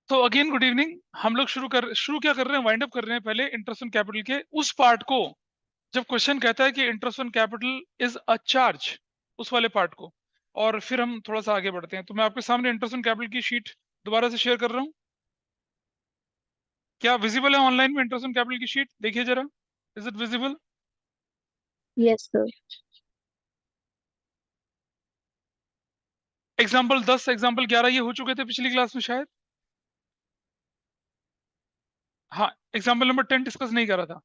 तो again good evening. हम लोग शुरू क्या कर रहे हैं, वाइंड अप कर रहे हैं पहले इंटरेस्ट ऑन कैपिटल के उस पार्ट को, जब क्वेश्चन कहता है कि interest on capital is a charge, उस वाले पार्ट को। और फिर हम थोड़ा सा आगे बढ़ते हैं। तो मैं आपके सामने इंटरेस्ट ऑन कैपिटल की शीट दोबारा से शेयर कर रहा हूँ। क्या विजिबल है ऑनलाइन में इंटरेस्ट ऑन कैपिटल की शीट? देखिए जरा, is it visible? Yes sir. Example 10, example 11 ये हो चुके थे पिछली क्लास में शायद। हाँ, एग्जाम्पल नंबर 10 डिस्कस नहीं करा था।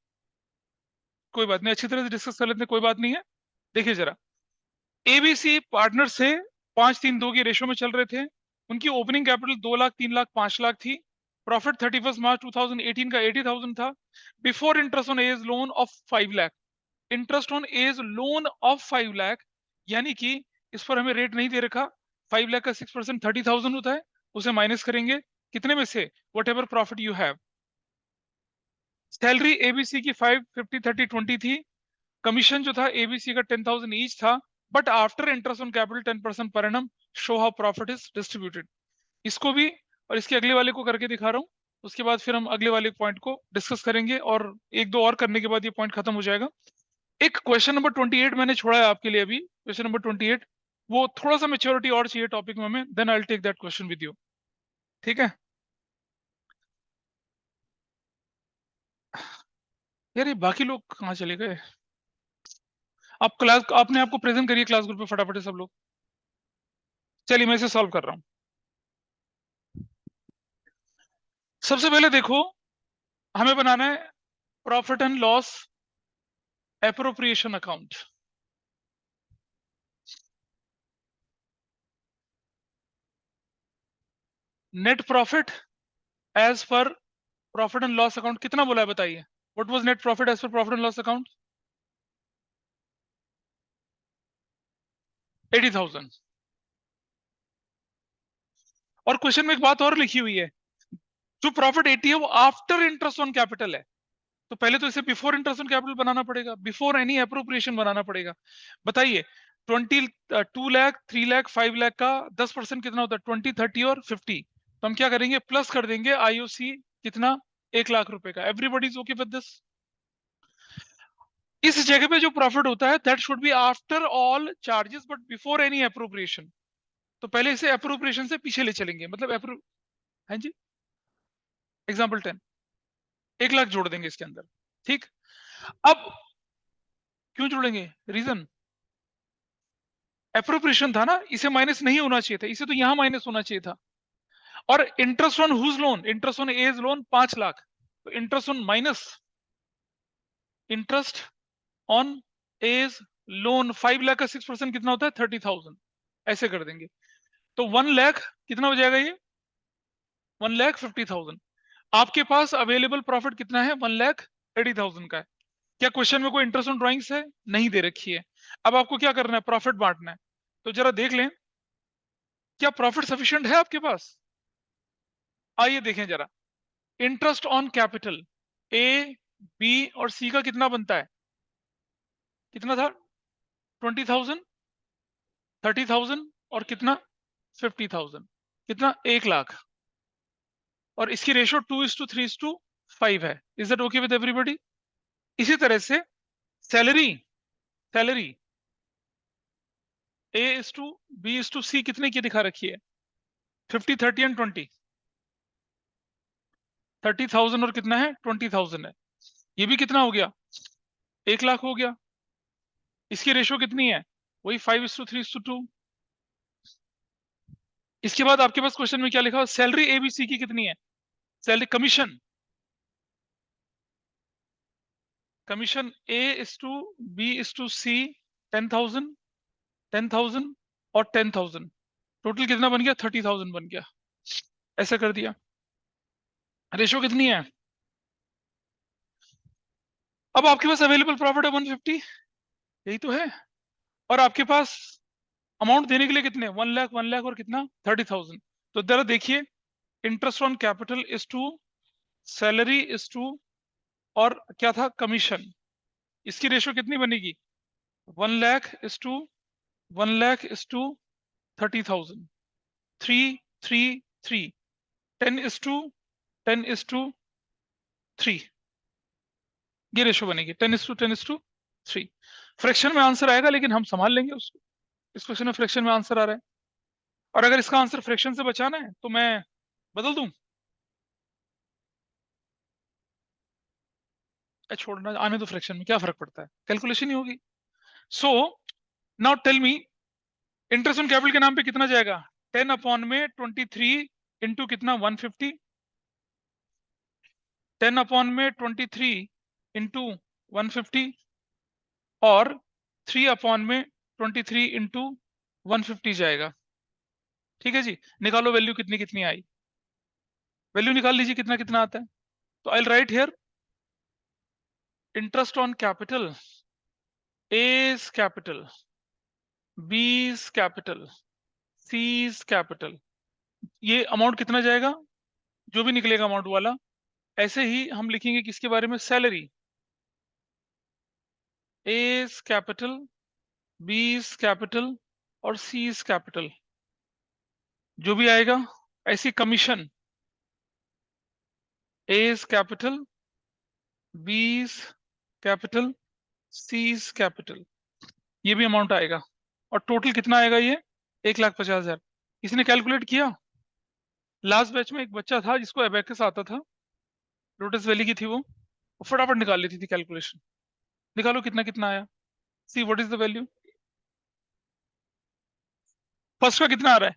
कोई बात नहीं, अच्छी तरह से डिस्कस कर लेते हैं, कोई बात नहीं है। देखिए जरा, एबीसी पार्टनर से 5-3-2 की रेशो में चल रहे थे। उनकी ओपनिंग कैपिटल 2 लाख, 3 लाख, 5 लाख थी। प्रॉफिट 31 मार्च 2018 का 80,000 था। Before interest on as loan of 5 lakh. Interest on as loan of 5 lakh, यानी कि इस पर हमें रेट नहीं दे रखा। 5 लाख का 6% 30,000 होता है, उसे माइनस करेंगे कितने में से, what ever profit you have. Salary ABC की 5, 50, 30, 20 थी। कमीशन जो था एबीसी का 10,000 ईच था। But after interest on capital 10% per annum, show how profit is distributed. इसको भी और इसके अगले वाले को करके दिखा रहा हूँ। उसके बाद फिर हम अगले वाले पॉइंट को डिस्कस करेंगे और एक दो और करने के बाद ये पॉइंट खत्म हो जाएगा। एक क्वेश्चन नंबर 28 मैंने छोड़ा है आपके लिए अभी, क्वेश्चन नंबर 28। वो थोड़ा सा मेच्योरिटी और चाहिए टॉपिक में हमें, then I will take that question with you. ठीक है यार, ये बाकी लोग कहाँ चले गए? आप क्लास, आपने आपको प्रेजेंट करिए क्लास ग्रुप पे फटाफट से सब लोग। चलिए मैं इसे सॉल्व कर रहा हूँ। सबसे पहले देखो, हमें बनाना है profit and loss appropriation account. Net profit as पर प्रॉफिट एंड लॉस अकाउंट कितना बोला है बताइए। What was net profit as पर प्रॉफिट एंड लॉस अकाउंट? 80,000। और क्वेश्चन में एक बात और लिखी हुई है, जो प्रॉफिट 80 है वो आफ्टर इंटरेस्ट ऑन कैपिटल है। तो पहले तो इसे बिफोर इंटरेस्ट ऑन कैपिटल बनाना पड़ेगा, बिफोर एनी अप्रोप्रिएशन बनाना पड़ेगा। बताइए, 2 लाख, 3 लाख, 5 लाख का 10% कितना होता है? 20, 30 और 50। तो हम क्या करेंगे, प्लस कर देंगे आईओसी कितना, 1 लाख रुपए का। Everybody is okay with this? इस जगह पे जो प्रॉफिट होता है that should be after all charges but before any appropriation. तो पहले इसे अप्रोप्रिएशन से पीछे ले चलेंगे, मतलब अप्रो, हाँ जी, एग्जाम्पल 10, 1 लाख जोड़ देंगे इसके अंदर। ठीक। अब क्यों जोड़ेंगे, रीजन, एप्रोप्रिएशन था ना, इसे माइनस नहीं होना चाहिए था, इसे तो यहां माइनस होना चाहिए था। और interest on whose loan, interest on as loan 5 lakh, तो interest on minus interest on as loan 5 lakh का 6% कितना होता है? 30,000। ऐसे कर देंगे। तो 1 लाख कितना हो जाएगा ये? 1,50,000। आपके पास अवेलेबल प्रॉफिट कितना है? 1,80,000 का है। क्या क्वेश्चन में कोई इंटरेस्ट ऑन ड्राइंग्स है? नहीं दे रखी है। अब आपको क्या करना है, प्रॉफिट बांटना है। तो जरा देख लें, क्या प्रॉफिट सफिशिएंट है आपके पास? आइए देखें जरा। Interest on capital A, B और सी का कितना बनता है? कितना था? 20,000, 30,000 और कितना? 50,000। कितना? 1 लाख। और इसकी रेशियो 2:3:5 है। Is that okay with everybody? इसी तरह से सैलरी, सैलरी A:B:C कितने की दिखा रखी है? 50, 30 एंड 20। 30,000 और कितना है? 20,000 है। ये भी कितना हो गया? 1 लाख हो गया। इसकी रेशियो कितनी है? वही 5:3:2। इसके बाद आपके पास क्वेश्चन में क्या लिखा? सैलरी एबीसी की कितनी है? सैलरी कमीशन, कमीशन A:B:C 10,000, 10,000 और 10,000। टोटल कितना बन गया? 30,000 बन गया। ऐसा कर दिया। रेशो कितनी है? अब आपके पास अवेलेबल प्रॉफिट है 150, यही तो है। और आपके पास अमाउंट देने के लिए कितने? 1 लाख, 1 लाख और कितना? 30,000। तो जरा देखिए, interest on capital is too salary is too, और क्या था? कमीशन। इसकी रेशो कितनी बनेगी? 1 लाख इज टू 30,000। 3, 3, 3। 10:3, ये रेशो बनेगी 10:3। फ्रैक्शन में आंसर आएगा, लेकिन हम संभाल लेंगे उसको। इस क्वेश्चन में फ्रैक्शन में आंसर आ रहा है, और अगर इसका आंसर फ्रैक्शन से बचाना है तो मैं बदल दूं, छोड़ना आने दो, फ्रैक्शन में क्या फर्क पड़ता है, कैलकुलेशन ही होगी। So now tell me, interest on capital के नाम पे कितना जाएगा? 10/23 इंटू कितना 150, 10/23 इंटू 150, और 3/23 इंटू 150 जाएगा। ठीक है जी, निकालो वैल्यू कितनी कितनी आई, वैल्यू निकाल लीजिए कितना कितना आता है। तो I will write here, interest on capital, A is capital, B is capital, C is capital. ये अमाउंट कितना जाएगा, जो भी निकलेगा अमाउंट वाला, ऐसे ही हम लिखेंगे किसके बारे में, salary. A is capital, B is capital, और सी इज कैपिटल, जो भी आएगा। ऐसी commission, A is capital, B is capital, C is capital, ये भी अमाउंट आएगा। और टोटल कितना आएगा ये, 1,50,000। इसने कैलकुलेट किया। लास्ट बैच में एक बच्चा था जिसको एबेकस आता था, लोटस वैली की थी वो फटाफट निकाल लेती थी कैलकुलेशन। निकालो कितना कितना आया, see what is the value. First का कितना आ रहा है,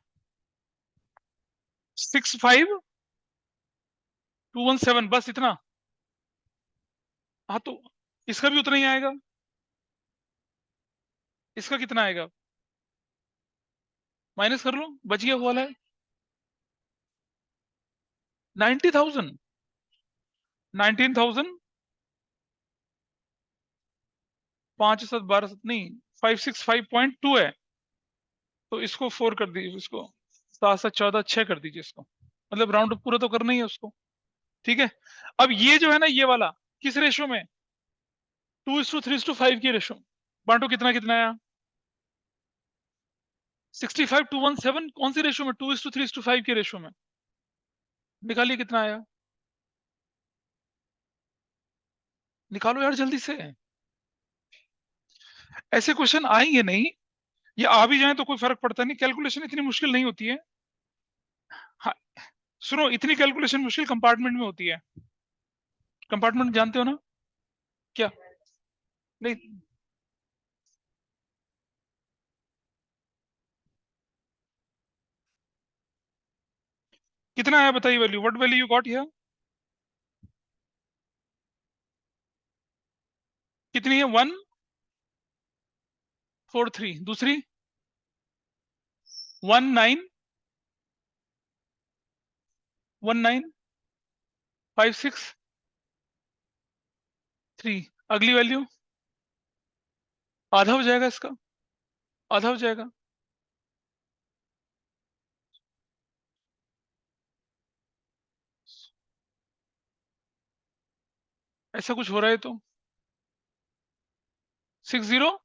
65217, बस इतना। हाँ तो इसका भी उतना ही आएगा। इसका कितना आएगा, माइनस कर लो, बच गया हुआ है 90,000, 19,000, 5 7 12 नहीं, 565.2 है। तो इसको 4 कर दीजिए, इसको 7 7 14 6 कर दीजिए इसको, मतलब राउंड पूरा तो करना ही है उसको। ठीक है, अब ये जो है ना, ये वाला किस रेशो में, 2:3:5 की रेशो। बांटो कितना कितना आया, 65:17, कौन सी रेशो में, 2:3:5 की रेशो में। निकालिए कितना आया, निकालो यार जल्दी से। ऐसे क्वेश्चन आएंगे नहीं, ये आ भी जाए तो कोई फर्क पड़ता नहीं, कैलकुलेशन इतनी मुश्किल नहीं होती है। हाँ, सुनो, इतनी कैलकुलेशन मुश्किल कंपार्टमेंट में होती है। कंपार्टमेंट जानते हो ना, क्या? नहीं, कितना आया बताइए value, what value you got here, कितनी है, 143, दूसरी 19,563, अगली वैल्यू आधा हो जाएगा इसका, आधा हो जाएगा। ऐसा कुछ हो रहा है तो 60,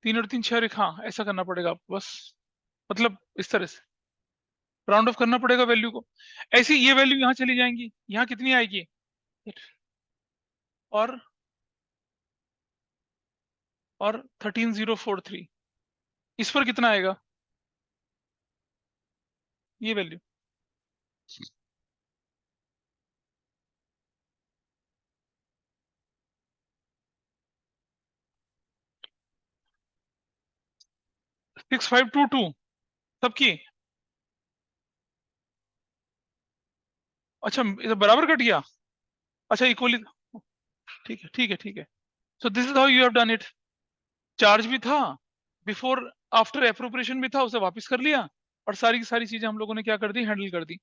3 और 3 6, हाँ ऐसा करना पड़ेगा आपको बस, मतलब इस तरह से राउंड ऑफ करना पड़ेगा वैल्यू को। ऐसी ये वैल्यू यहाँ चली जाएंगी, यहाँ कितनी आएगी, और 13,043, इस पर कितना आएगा, ये वैल्यू 6522 सबकी। अच्छा, इधर बराबर कट गया, अच्छा इक्वली, ठीक है ठीक है ठीक है। So this is how you have done it. Charge भी था, बिफोर आफ्टर अप्रोप्रिएशन भी था, उसे वापस कर लिया, और सारी की सारी चीजें हम लोगों ने क्या कर दी, हैंडल कर दी।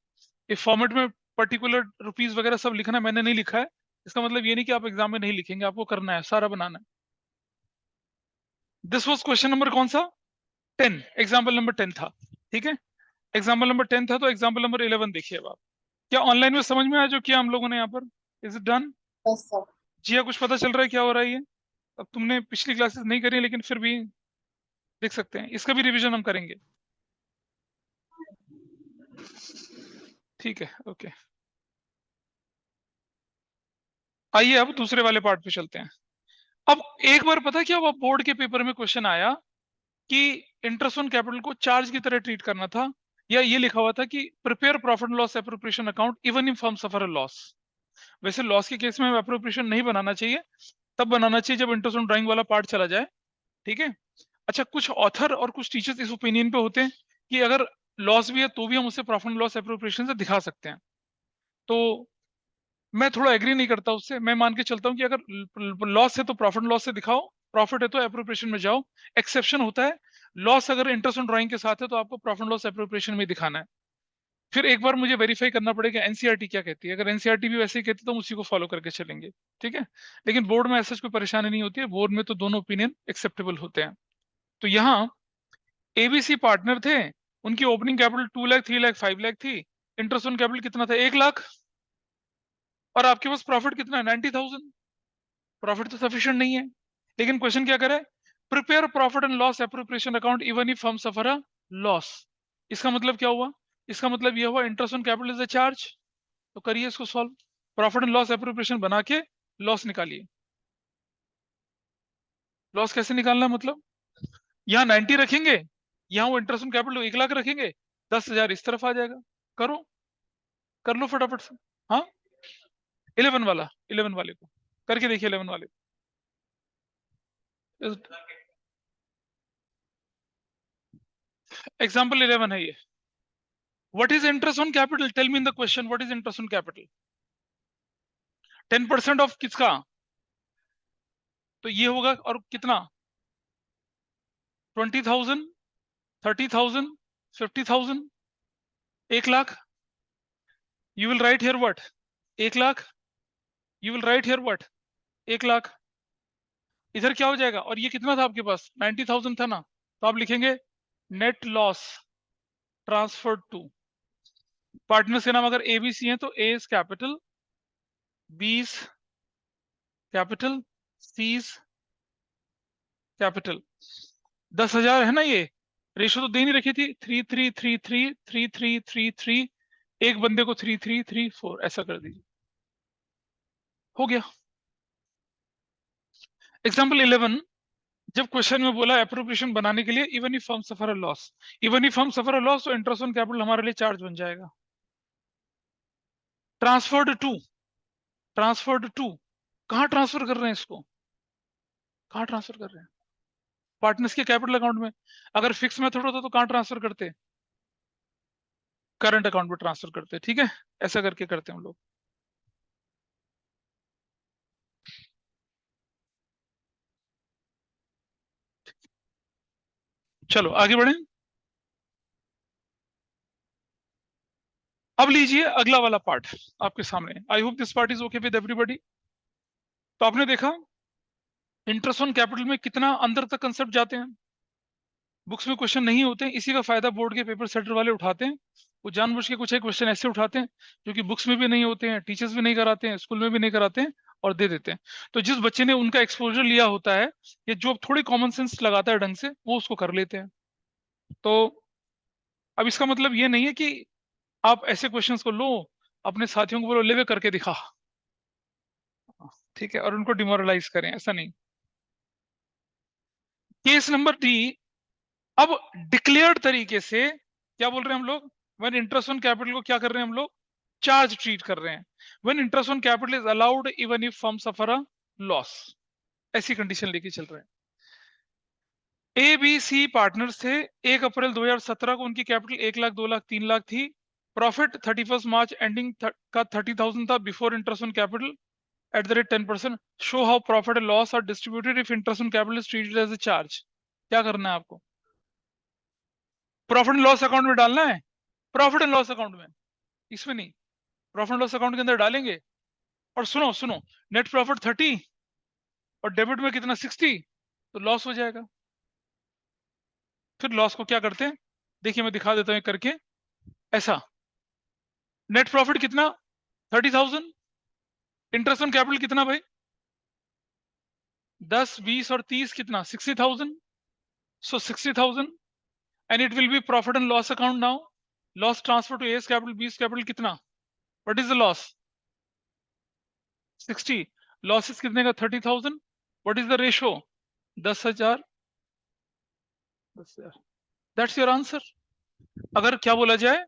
ये फॉर्मेट में पर्टिकुलर रुपीज वगैरह सब लिखना मैंने नहीं लिखा है, इसका मतलब ये नहीं कि आप एग्जाम में नहीं लिखेंगे, आपको करना है, सारा बनाना है। दिस वाज क्वेश्चन नंबर कौन सा, 10, एग्जाम्पल नंबर 10 था। ठीक है, एग्जाम्पल नंबर 10 था, तो एग्जाम्पल नंबर 11 देखिए अब आप। क्या ऑनलाइन में समझ में आया जो किया हम लोगों ने यहाँ पर, is it done? Yes sir. जिया कुछ पता चल रहा है क्या हो रहा है ये? अब तुमने पिछली क्लासेस नहीं करी, लेकिन फिर भी देख सकते हैं, इसका भी रिवीजन हम करेंगे। ठीक है, ओके। आइए अब दूसरे वाले पार्ट पे चलते हैं। अब एक बार पता क्या हुआ, बोर्ड के पेपर में क्वेश्चन आया कि इंटरेस्ट ऑन कैपिटल को चार्ज की तरह ट्रीट करना था, या ये लिखा हुआ था कि prepare profit and loss appropriation account even if firm suffer a loss. वैसे लॉस के केस में एप्रोप्रिएशन नहीं बनाना चाहिए, तब बनाना चाहिए जब इंटरेस्ट ऑन ड्राइंग वाला पार्ट चला जाए, ठीक है। अच्छा, कुछ ऑथर और कुछ टीचर्स इस ओपिनियन पे होते हैं कि अगर लॉस भी है तो भी हम उसे प्रॉफिट एंड लॉस एप्रोप्रिएशन से दिखा सकते हैं। तो मैं थोड़ा एग्री नहीं करता उससे। मैं मान के चलता हूँ कि अगर लॉस है तो प्रॉफिट एंड लॉस से दिखाओ, प्रॉफिट है तो एप्रोप्रिएशन में जाओ। एक्सेप्शन होता है, लॉस अगर इंटरेस्ट ऑन ड्राइंग के साथ है तो आपको प्रॉफिट एंड लॉस एप्रोप्रिएशन में दिखाना है। फिर एक बार मुझे वेरीफाई करना पड़ेगा एनसीईआरटी क्या कहती है। अगर एनसीईआरटी भी वैसे ही कहती है तो हम उसी को फॉलो करके चलेंगे, ठीक है। लेकिन बोर्ड में ऐसा कोई परेशानी नहीं होती है, बोर्ड में तो दोनों ओपिनियन एक्सेप्टेबल होते हैं। तो यहाँ एबीसी पार्टनर थे, उनकी ओपनिंग कैपिटल 2 लाख 3 लाख 5 लाख थी। इंटरेस्ट ऑन कैपिटल कितना था, 1 लाख, और आपके पास प्रॉफिट कितना है, 90,000। प्रॉफिट तो सफिशिएंट नहीं है, लेकिन क्वेश्चन क्या करे, prepare profit and loss appropriation account even if हम सफर अ लॉस। इसका मतलब क्या हुआ, इसका मतलब ये हुआ interest on capital is a charge. तो करिए इसको solve, profit and loss appropriation बना के लॉस निकालिए। लॉस कैसे निकालना है, मतलब यहाँ 90 रखेंगे, यहाँ वो इंटरेस्ट ऑन कैपिटल 1 लाख रखेंगे, 10,000 इस तरफ आ जाएगा। करो, कर लो फटाफट से। हाँ, 11 वाला, 11 वाले को करके देखिए, 11 वाले एग्जाम्पल 11 है ये। What is interest on capital? Tell me in the question, what is interest on capital? 10% of किसका, तो ये होगा, और कितना, 20,000, 30,000, 50,000, 1 lakh. You will write here what, 1 lakh. You will write here what, 1 lakh. इधर क्या हो जाएगा, और ये कितना था आपके पास, 90,000 था ना, तो आप लिखेंगे net loss transfer to partners के नाम। अगर एबीसी है तो A is capital, B is capital, C is capital. 10,000 है ना, ये रेशो तो दे नहीं रखी थी, 3,333, 3,333, एक बंदे को 3,334, ऐसा कर दीजिए, हो गया। एग्जाम्पल 11, जब क्वेश्चन में बोला एप्रोप्रिएशन बनाने के लिए even if firm suffer a loss, even if firm suffer a loss तो इंटरेस्ट ऑन कैपिटल हमारे लिए चार्ज बन जाएगा। ट्रांसफर्ड टू, ट्रांसफर्ड टू, कहाँ ट्रांसफर कर रहे हैं इसको, कहाँ ट्रांसफर कर रहे हैं, पार्टनर्स के कैपिटल अकाउंट में। अगर फिक्स मेथड होता तो कहाँ ट्रांसफर करते, करंट अकाउंट में ट्रांसफर करते, ठीक है। ऐसा करके करते हैं हम लोग। चलो आगे बढ़े। अब लीजिए अगला वाला पार्ट आपके सामने। I hope this part is okay with everybody. तो आपने देखा इंटरेस्ट ऑन कैपिटल में कितना अंदर तक कंसेप्ट जाते हैं, बुक्स में क्वेश्चन नहीं होते हैं। इसी का फायदा बोर्ड के पेपर सेटर वाले उठाते हैं। वो जानबूझ के कुछ एक क्वेश्चन ऐसे उठाते हैं जो कि बुक्स में भी नहीं होते हैं, टीचर्स भी नहीं कराते हैं, स्कूल में भी नहीं कराते हैं, और दे देते हैं। तो जिस बच्चे ने उनका एक्सपोजर लिया होता है, या जो थोड़ी कॉमन सेंस लगाता है ढंग से, वो उसको कर लेते हैं। तो अब इसका मतलब ये नहीं है कि आप ऐसे क्वेश्चंस को लो, अपने साथियों को बोलो ले वे करके दिखा, ठीक है, और उनको डिमोरलाइज करें, ऐसा नहीं। केस नंबर डी, अब डिक्लेयर्ड तरीके से क्या बोल रहे हैं हम लोग, व्हेन इंटरेस्ट ऑन कैपिटल को क्या कर रहे हैं हम लोग, चार्ज ट्रीट कर रहे हैं। When interest on capital is allowed even if firm suffer a loss, ऐसी कंडीशन लेके चल रहे हैं। ए बी सी पार्टनर्स थे, 1 अप्रैल 2017 को उनकी कैपिटल 1 लाख 2 लाख 3 लाख थी। प्रॉफिट 31 मार्च एंडिंग का 30,000 था before interest on capital at the rate 10%। Show how profit and loss are distributed if interest on capital is treated as a charge. क्या करना है आपको, प्रॉफिट एंड लॉस अकाउंट में डालना है, प्रॉफिट एंड लॉस अकाउंट में, इसमें नहीं, प्रॉफिट एंड लॉस अकाउंट के अंदर डालेंगे। और सुनो सुनो, नेट प्रॉफिट 30 और डेबिट में कितना 60, तो लॉस हो जाएगा। फिर लॉस को क्या करते हैं, देखिए मैं दिखा देता हूं करके। ऐसा, नेट प्रॉफिट कितना 30,000, इंटरेस्ट ऑन कैपिटल कितना भाई, 10 20 और 30 कितना 60,000। So 60,000 and it will be profit and loss account now. Loss transfer to A's capital B's capital कितना, what is the loss, 60, losses कितने का 30,000, what is the ratio, 10,000, 10,000, that's your answer. अगर क्या बोला जाए,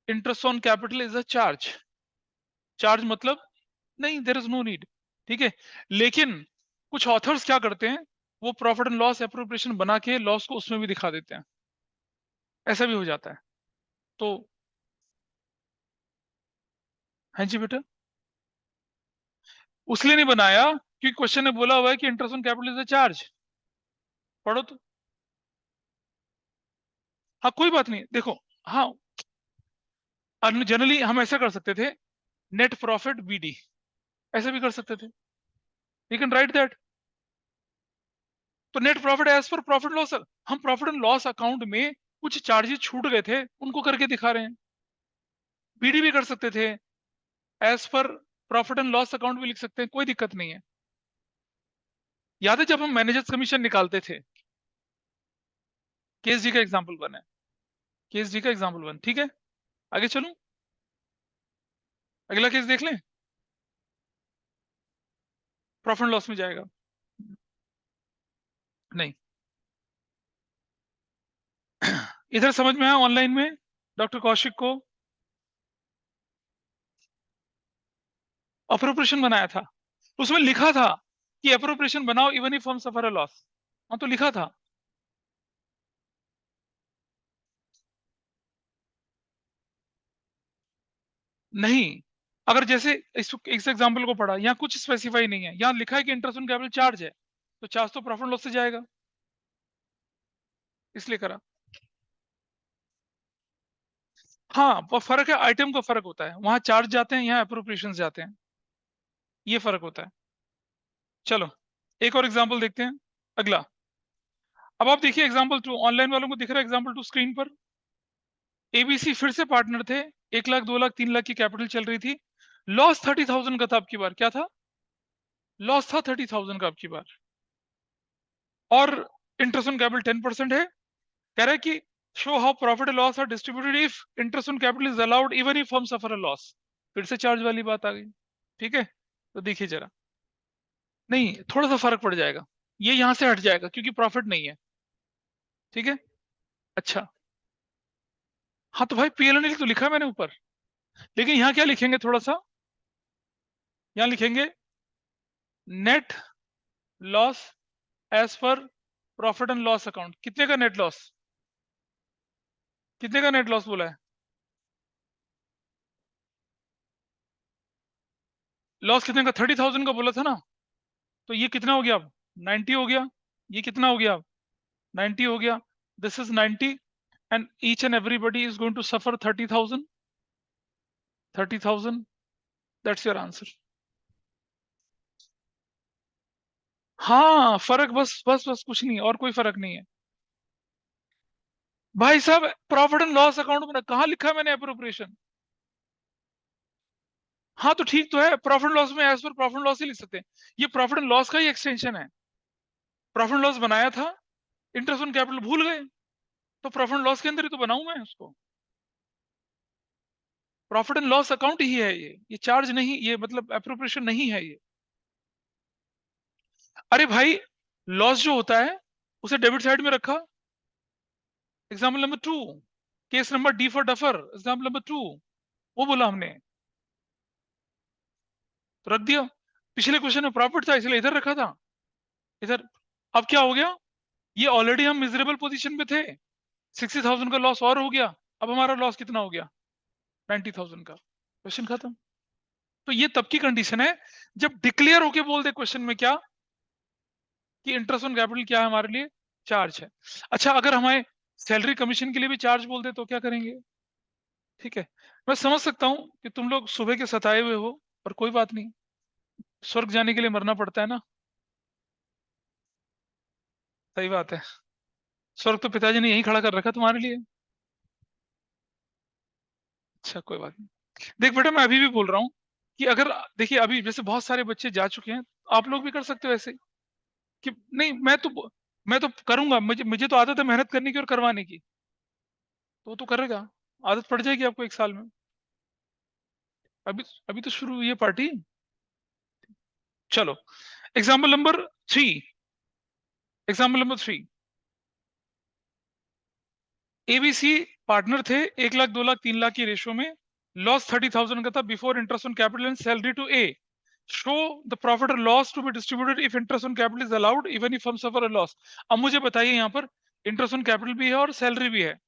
interest on capital is a charge, charge मतलब नहीं, there is no need, ठीक है। लेकिन कुछ ऑथर्स क्या करते हैं, वो प्रॉफिट एंड लॉस एप्रोप्रिएशन बना के लॉस को उसमें भी दिखा देते हैं, ऐसा भी हो जाता है। तो हाँ जी बेटा, उसलिए नहीं बनाया क्योंकि क्वेश्चन ने बोला हुआ है कि interest on capital is a charge, पढ़ो तो। हाँ कोई बात नहीं, देखो, हाँ जनरली हम ऐसा कर सकते थे, नेट प्रॉफिट बीडी, ऐसे भी कर सकते थे, यू कैन राइट दैट। तो नेट प्रॉफिट एज पर प्रॉफिट लॉस, हम प्रॉफिट एंड लॉस अकाउंट में कुछ चार्जेस छूट गए थे उनको करके दिखा रहे हैं, बीडी भी कर सकते थे, as per profit and loss account भी लिख सकते हैं, कोई दिक्कत नहीं है। याद है जब हम मैनेजर्स कमीशन निकालते थे, केस डी का एग्जाम्पल वन है, केस डी का एग्जाम्पल वन, ठीक है। आगे चलूं, अगला केस देख लें, प्रॉफिट लॉस में जाएगा, नहीं इधर समझ में आया, ऑनलाइन में डॉक्टर कौशिक को अप्रोप्रिएशन बनाया था, उसमें लिखा था कि अप्रोप्रिएशन बनाओ इवन इफ हम सफर अ लॉस, हाँ तो लिखा था। नहीं, अगर जैसे इस एग्जाम्पल को पढ़ा, यहाँ कुछ स्पेसिफाई नहीं है, यहाँ लिखा है कि इंटरेस्ट ऑन कैपिटल चार्ज है, तो चार्ज तो प्रॉफिट लॉस से जाएगा, इसलिए करा। हाँ वो फर्क है, आइटम का फर्क होता है, वहां चार्ज जाते हैं, यहाँ अप्रोप्रिएशन जाते हैं, ये फर्क होता है। चलो एक और एग्जाम्पल देखते हैं, अगला। अब आप देखिए एग्जाम्पल टू, ऑनलाइन वालों को दिख रहा है एग्जाम्पल टू स्क्रीन पर। एबीसी फिर से पार्टनर थे, 1 लाख 2 लाख 3 लाख की कैपिटल चल रही थी, लॉस 30,000 का था अब की बार, क्या था, लॉस था 30,000 का अब की बार, और इंटरेस्ट ऑन कैपिटल 10% है, कह रहा है कि show how profit loss are distributed if interest on capital is allowed even if हम सफर अ लॉस, फिर से चार्ज वाली बात आ गई, ठीक है। तो देखिए जरा, नहीं थोड़ा सा फर्क पड़ जाएगा, ये यहां से हट जाएगा क्योंकि प्रॉफिट नहीं है, ठीक है। अच्छा, हाँ तो भाई पीएल तो लिखा है मैंने ऊपर, लेकिन यहाँ क्या लिखेंगे, थोड़ा सा यहाँ लिखेंगे नेट लॉस एज पर प्रॉफिट एंड लॉस अकाउंट, कितने का नेट लॉस, कितने का नेट लॉस बोला है, लॉस कितने का 30,000 का बोला था ना, तो ये कितना हो गया अब, 90 हो गया, ये कितना हो गया अब, 90 हो गया, this is 90, and each and everybody is going to suffer 30,000, 30,000, that's your answer. हाँ फर्क बस बस बस कुछ नहीं, और कोई फर्क नहीं है भाई साहब, प्रॉफिट एंड लॉस अकाउंट में कहाँ लिखा है मैंने अप्रोप्रिएशन, हाँ तो ठीक तो है, प्रॉफिट लॉस में एज पर प्रॉफिट लॉस ही लिख सकते हैं, ये प्रॉफिट एंड लॉस का ही एक्सटेंशन है, प्रॉफिट लॉस बनाया था, इंटरेस्ट ऑन कैपिटल भूल गए, तो प्रॉफिट लॉस के अंदर ही तो बनाऊं मैं उसको, प्रॉफिट एंड लॉस अकाउंट ही है ये चार्ज नहीं, ये मतलब अप्रोप्रिएशन नहीं है ये। अरे भाई, लॉस जो होता है उसे डेबिट साइड में रखा, example number 2, case number D for duffer, example number 2, वो बोला हमने, तो रख दिया, पिछले क्वेश्चन में प्रॉफिट था इसलिए इधर रखा था, इधर। अब क्या हो गया, ये ऑलरेडी हम मिजरेबल पोजीशन पे थे, 60,000 का लॉस और हो गया, अब हमारा लॉस कितना हो गया, 90,000 का, क्वेश्चन खत्म। तो ये तब की कंडीशन है जब डिक्लेयर होके बोल दे क्वेश्चन में क्या, कि इंटरेस्ट ऑन कैपिटल क्या है हमारे लिए, चार्ज है। अच्छा अगर हमें सैलरी कमीशन के लिए भी चार्ज बोल दे तो क्या करेंगे, ठीक है। मैं समझ सकता हूं कि तुम लोग सुबह के सताए हुए हो, पर कोई बात नहीं, स्वर्ग जाने के लिए मरना पड़ता है ना, सही बात है, स्वर्ग तो पिताजी ने यही खड़ा कर रखा तुम्हारे लिए। अच्छा कोई बात नहीं, देख बेटा मैं अभी भी बोल रहा हूँ कि अगर, देखिए अभी जैसे बहुत सारे बच्चे जा चुके हैं, आप लोग भी कर सकते हो ऐसे ही, कि नहीं मैं तो करूंगा, मुझे मुझे तो आदत है मेहनत करने की और करवाने की, तो वो तो करेगा, आदत पड़ जाएगी आपको 1 साल में। अभी अभी तो शुरू हुई है पार्टी। चलो, example number 3। Example number 3, ABC partner थे, 1 लाख, 2 लाख, 3 लाख की रेशो में। लॉस 30,000 का था before interest on capital and salary to A. Show the profit और loss to be distributed if interest on capital is allowed even if हम suffer a loss. अब मुझे बताइए, यहाँ पर इंटरेस्ट ऑन कैपिटल भी है और सैलरी भी है,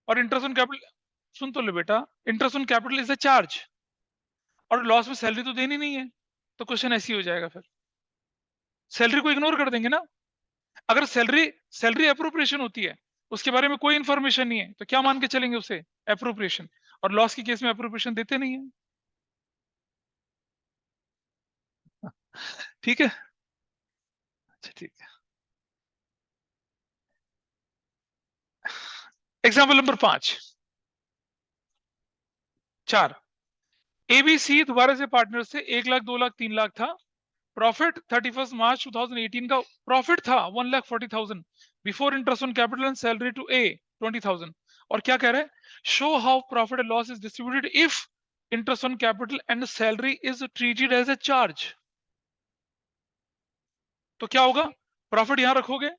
और इंटरेस्ट ऑन कैपिटल, सुन तो लो बेटा, interest on capital is a charge, और लॉस में सैलरी तो देनी नहीं है, तो क्वेश्चन ऐसे ही हो जाएगा फिर। सैलरी को इग्नोर कर देंगे ना। अगर सैलरी सैलरी अप्रोप्रिएशन होती है, उसके बारे में कोई इंफॉर्मेशन नहीं है, तो क्या मान के चलेंगे उसे? अप्रोप्रिएशन। और लॉस के केस में अप्रोप्रिएशन देते नहीं है। ठीक है, अच्छा ठीक है। Example number 4। एबीसी दोबारा से पार्टनर से 1 लाख, 2 लाख, 3 लाख था। प्रॉफिट 31 मार्च 2018 का प्रॉफिट था 1,40,000 before interest on capital and salary to A 20,000। और क्या कह रहे हैं? Show how profit and loss is distributed if interest on capital and salary is treated as a charge. तो क्या होगा? प्रॉफिट यहां रखोगे,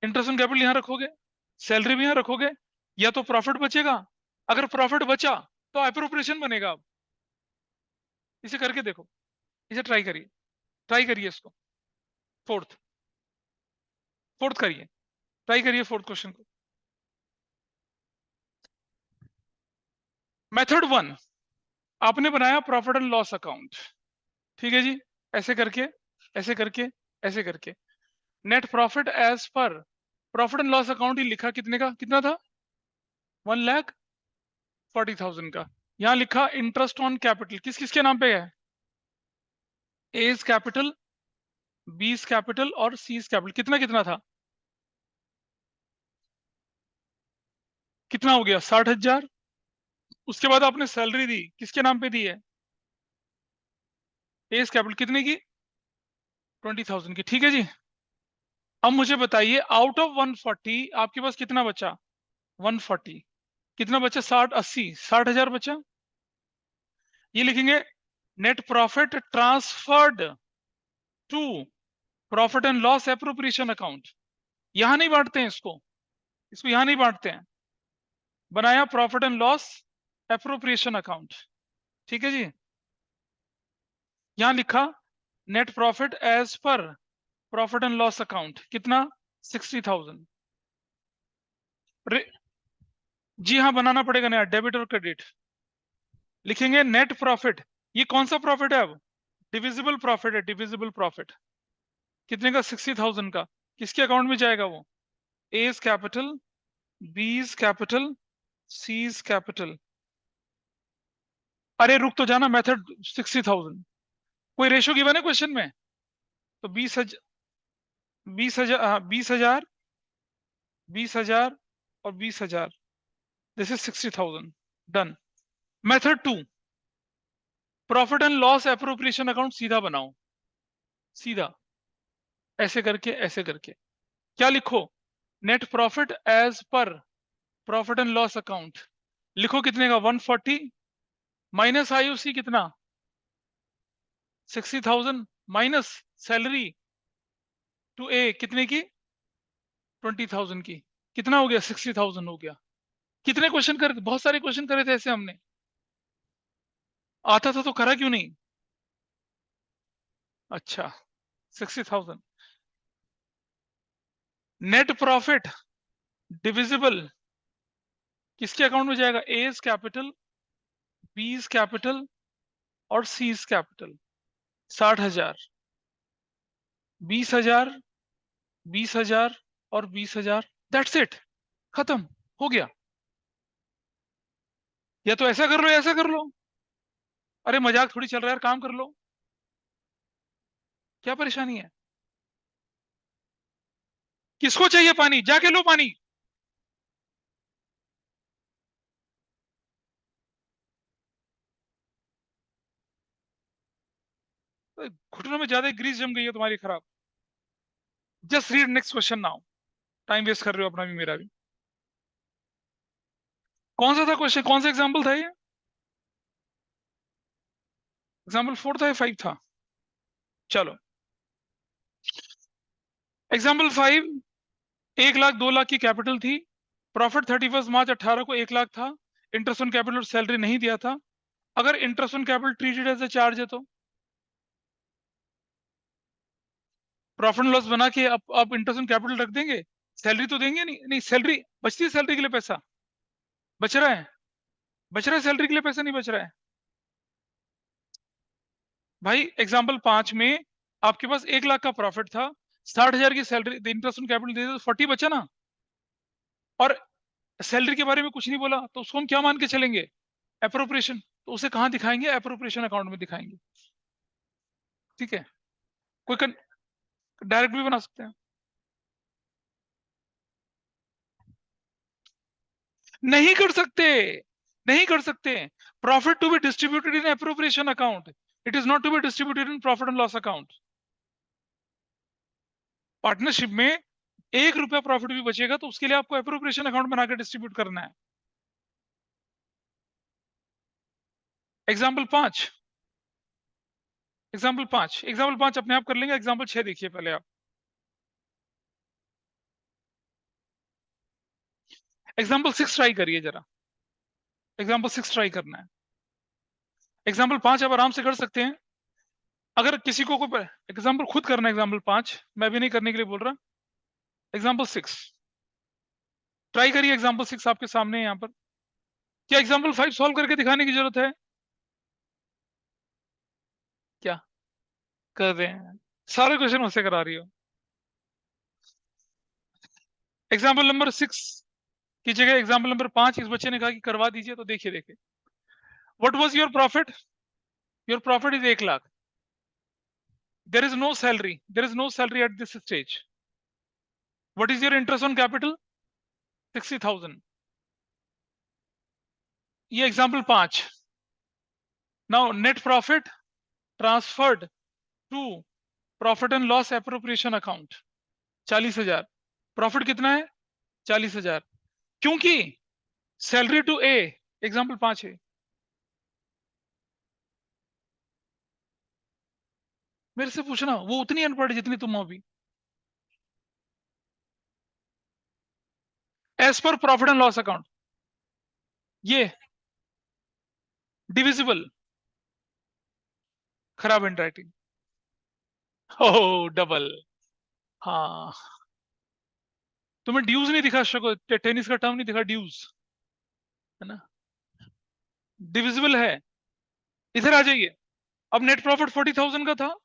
इंटरेस्ट ऑन कैपिटल यहां रखोगे, सैलरी भी यहां रखोगे, या तो प्रॉफिट बचेगा। अगर प्रॉफिट बचा तो अप्रोप्रिएशन बनेगा। अब इसे करके देखो, इसे ट्राई करिए इसको। फोर्थ फोर्थ करिए, ट्राई करिए फोर्थ क्वेश्चन को। मेथड 1, आपने बनाया प्रॉफिट एंड लॉस अकाउंट। ठीक है जी, ऐसे करके, ऐसे करके, ऐसे करके, नेट प्रॉफिट एज पर प्रॉफिट एंड लॉस अकाउंट ही लिखा, कितने का, कितना था? 1,40,000 का। यहां लिखा इंटरेस्ट ऑन कैपिटल किस किसके नाम पे है? एज कैपिटल, बीस कैपिटल और सीज कैपिटल। कितना कितना था? कितना हो गया? 60,000। उसके बाद आपने सैलरी दी, किसके नाम पे दी है? एज कैपिटल, कितने की? 20,000 की। ठीक है जी। अब मुझे बताइए, आउट ऑफ 140 आपके पास कितना बचा? 140 कितना बचा? 60, 80, 60,000 बचा। ये लिखेंगे net profit transferred to profit and loss appropriation account. यहां नहीं बांटते हैं इसको, इसको यहां नहीं बांटते हैं। बनाया profit and loss appropriation account. ठीक है जी। यहां लिखा नेट प्रॉफिट एज पर प्रॉफिट एंड लॉस अकाउंट, कितना? 60,000। जी हाँ, बनाना पड़ेगा नया, डेबिट और क्रेडिट। लिखेंगे नेट प्रॉफिट, ये कौन सा प्रॉफिट है? अब डिविजिबल प्रॉफिट है, डिविजिबल प्रॉफिट। कितने का? 60,000 का। किसके अकाउंट में जाएगा वो? A's capital, B's capital, C's capital. अरे रुक तो जाना, मेथड 60,000 कोई रेशो गिवन है क्वेश्चन में? तो 20,000, 20,000, हाँ 20,000, 20,000 और 20,000, this is 60,000। Done. Method 2, profit and loss appropriation account सीधा बनाओ, सीधा ऐसे करके, ऐसे करके। क्या लिखो? नेट प्रॉफिट एज पर प्रॉफिट एंड लॉस अकाउंट। लिखो कितने का? 140 माइनस आईओसी कितना? 60,000 माइनस सैलरी टू ए कितने की? 20,000 की। कितना हो गया? 60,000 हो गया। कितने क्वेश्चन कर, बहुत सारे क्वेश्चन करे थे ऐसे हमने। आता था तो करा क्यों नहीं? अच्छा, 60,000। नेट प्रॉफिट डिविजिबल किसके अकाउंट में जाएगा? एज कैपिटल, बीज कैपिटल और सीज कैपिटल। 60,000, 20,000, 20,000 और 20,000। दैट्स इट, खत्म हो गया। या तो ऐसा कर लो या ऐसा कर लो। अरे मजाक थोड़ी चल रहा है यार, काम कर लो। क्या परेशानी है? किसको चाहिए पानी? जाके लो पानी। घुटनों में ज्यादा ग्रीस जम गई है तुम्हारी, खराब। Just read next question now. Time waste कर रहे हो अपना भी, मेरा भी। कौन सा था क्वेश्चन, कौन सा एग्जाम्पल था ये? एग्जाम्पल 4 था या 5 था? चलो एग्जाम्पल 5, 1 लाख 2 लाख की कैपिटल थी, प्रॉफिट 31 मार्च 18 को 1 लाख था, इंटरेस्ट ऑन कैपिटल और सैलरी नहीं दिया था। अगर interest on capital treated as a charge है तो प्रॉफिट एंड लॉस बना के आप इंटरेस्ट ऑन कैपिटल रख देंगे, सैलरी तो देंगे नहीं, नहीं सैलरी बचती है, सैलरी के लिए पैसा बच रहा है, बच रहा है, सैलरी के लिए पैसा नहीं बच रहा है। भाई एग्जाम्पल 5 में आपके पास 1 लाख का प्रॉफिट था, 60,000 की सैलरी, इंटरेस्ट ऑन कैपिटल दे दे तो 40 बचा ना, और सैलरी के बारे में कुछ नहीं बोला, तो उसको हम क्या मान के चलेंगे? एप्रोप्रिएशन। तो उसे कहां दिखाएंगे? एप्रोप्रिएशन अकाउंट में दिखाएंगे। ठीक है, कोई डायरेक्ट भी बना सकते हैं। नहीं कर सकते, नहीं कर सकते। Profit to be distributed in appropriation account, it is not to be distributed in profit and loss account. Partnership में 1 रुपया प्रॉफिट भी बचेगा तो उसके लिए आपको एप्रोप्रिएशन अकाउंट बना के डिस्ट्रीब्यूट करना है। एग्जाम्पल 5, एग्जाम्पल 5 अपने आप कर लेंगे, एग्जाम्पल 6 देखिए पहले आप। एग्जाम्पल 6 ट्राई करिए जरा, एग्जाम्पल 6 ट्राई करना है। एग्जाम्पल 5 आप आराम से कर सकते हैं। अगर किसी को कोई एग्जाम्पल खुद करना है, एग्जाम्पल 5 मैं भी नहीं करने के लिए बोल रहा। एग्जाम्पल 6 ट्राई करिए, एग्जाम्पल 6 आपके सामने है यहाँ पर। क्या एग्जाम्पल 5 सॉल्व करके दिखाने की जरूरत है? क्या कर रहे हैं? सारे क्वेश्चन मुझसे करा रही हो। एग्जाम्पल नंबर 6 की जगह एग्जाम्पल नंबर 5 इस बच्चे ने कहा कि करवा दीजिए, तो देखिए देखिए, what was your profit? Your profit is 1 lakh, there is no salary, there is no salary at this stage. What is your interest on capital? 60,000। ये example 5। Now net profit transferred to profit and loss appropriation account 40,000। Profit कितना है? 40,000। क्योंकि salary to A, example 5 है। मेरे से पूछना, वो उतनी अनपढ़ है जितनी तुम हो अभी। एज पर प्रॉफिट एंड लॉस अकाउंट, ये डिविजिबल, खराब हैंड राइटिंग। हो डबल। हाँ, तुम्हें ड्यूज नहीं दिखा, टेनिस का टर्म नहीं दिखा, ड्यूज, है ना? डिविजिबल है। इधर आ जाइए। अब नेट प्रॉफिट 40,000 का था,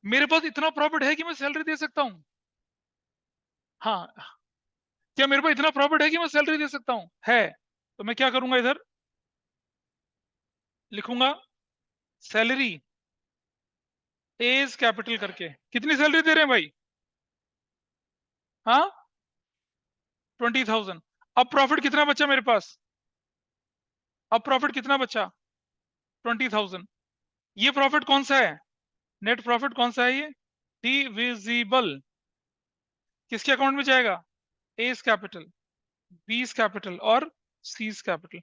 मेरे पास इतना प्रॉफिट है कि मैं सैलरी दे सकता हूं। हाँ, क्या मेरे पास इतना प्रॉफिट है कि मैं सैलरी दे सकता हूं? है। तो मैं क्या करूंगा, इधर लिखूंगा सैलरी एज कैपिटल करके। कितनी सैलरी दे रहे हैं भाई? हाँ, 20,000। अब प्रॉफिट कितना बचा मेरे पास? अब प्रॉफिट कितना बचा? 20,000। ये प्रॉफिट कौन सा है? नेट प्रॉफिट कौन सा है ये? डिविजिबल। किसके अकाउंट में जाएगा? एज कैपिटल, बीस कैपिटल और सीज कैपिटल।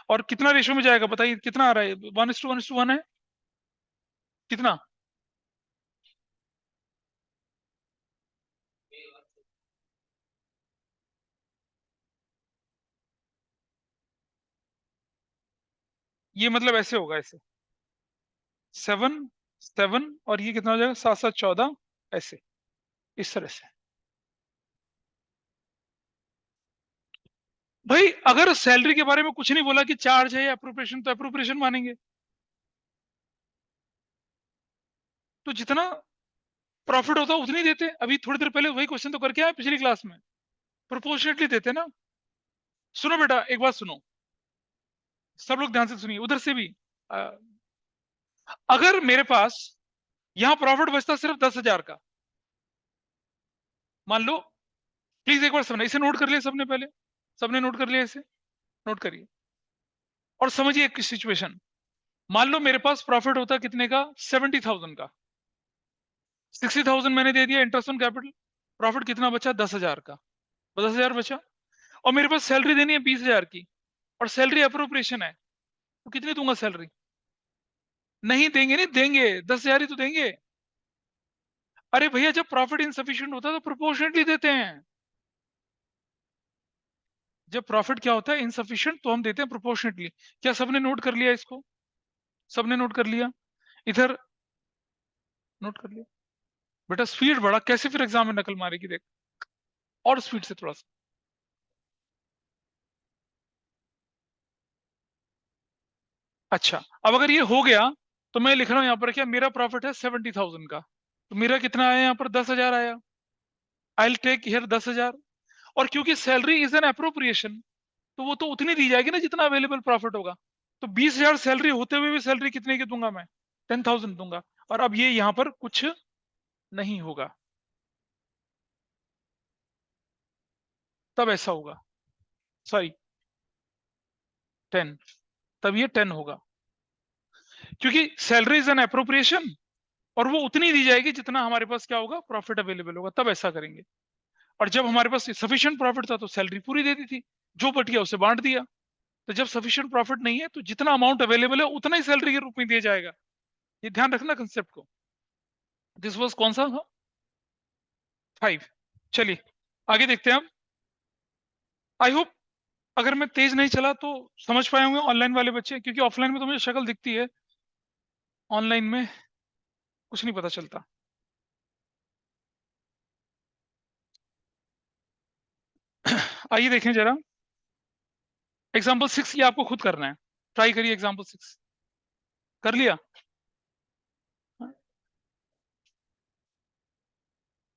और कितना रेशो में जाएगा बताइए, कितना आ रहा है? 1:1:1 है? कितना? ये मतलब ऐसे होगा, ऐसे 7 7, और ये कितना हो जाएगा? 7 7 14, ऐसे, इस तरह से। भाई अगर सैलरी के बारे में कुछ नहीं बोला कि चार्ज है या अप्रोप्रिएशन, तो अप्रोप्रिएशन मानेंगे। तो जितना प्रॉफिट होता है उतनी देते। अभी थोड़ी देर पहले वही क्वेश्चन तो करके आए पिछली क्लास में, प्रोपोर्शनेटली देते ना। सुनो बेटा, एक बात सुनो, सब लोग ध्यान से सुनिए, उधर से भी। अ, अगर मेरे पास यहाँ प्रॉफिट बचता सिर्फ 10,000 का, मान लो, प्लीज एक बार समझना, इसे नोट कर लिया सबने पहले? सबने नोट कर लिया? इसे नोट करिए और समझिए एक सिचुएशन। मान लो मेरे पास प्रॉफिट होता कितने का? 70,000 का। 60,000 मैंने दे दिया इंटरेस्ट ऑन कैपिटल, प्रॉफिट कितना बचा? 10,000 का। 10,000 बचा, और मेरे पास सैलरी देनी है 20,000 की, और सैलरी अप्रोप्रिएशन है, तो कितनी दूंगा सैलरी? नहीं देंगे, नहीं देंगे, 10,000 ही तो देंगे। अरे भैया, जब प्रॉफिट इनसफिशिएंट होता है तो प्रोपोर्शनेटली देते हैं। जब प्रॉफिट क्या होता है, इनसफिशिएंट, तो हम देते हैं प्रोपोर्शनेटली। क्या सबने नोट कर लिया इसको? सबने नोट कर लिया? इधर नोट कर लिया? बेटा स्पीड बढ़ा, कैसे फिर एग्जाम में नकल मारेगी, देख, और स्पीड से थोड़ा सा। अच्छा, अब अगर ये हो गया तो मैं लिख रहा हूं यहाँ पर, क्या मेरा प्रॉफिट है 70,000 का, तो मेरा कितना आया यहाँ पर? 10,000 आया। I will take here 10,000। और क्योंकि सैलरी इज एन अप्रोप्रिएशन, तो वो तो उतनी दी जाएगी ना जितना अवेलेबल प्रॉफिट होगा। तो 20,000 सैलरी होते हुए भी सैलरी कितने की दूंगा मैं? 10,000 दूंगा। और अब ये यहाँ पर कुछ नहीं होगा, तब ऐसा होगा, सॉरी 10, तब ये 10 होगा, क्योंकि सैलरी इज एन अप्रोप्रिएशन और वो उतनी दी जाएगी जितना हमारे पास क्या होगा, प्रॉफिट अवेलेबल होगा, तब ऐसा करेंगे। और जब हमारे पास सफिशिएंट प्रॉफिट था तो सैलरी पूरी दे दी थी, जो बट गया उसे बांट दिया। तो जब सफिशिएंट प्रॉफिट नहीं है तो जितना अमाउंट अवेलेबल है उतना ही सैलरी के रूप में दिया जाएगा। ये ध्यान रखना कंसेप्ट को। दिस वाज कौन सा था? 5। चलिए आगे देखते हैं अब। आई होप अगर मैं तेज नहीं चला तो समझ पाए होंगे ऑनलाइन वाले बच्चे, क्योंकि ऑफलाइन में तो मुझे शक्ल दिखती है, ऑनलाइन में कुछ नहीं पता चलता। आइए देखें जरा एग्जाम्पल 6, ये आपको खुद करना है। ट्राई करिए एग्जाम्पल 6। कर लिया?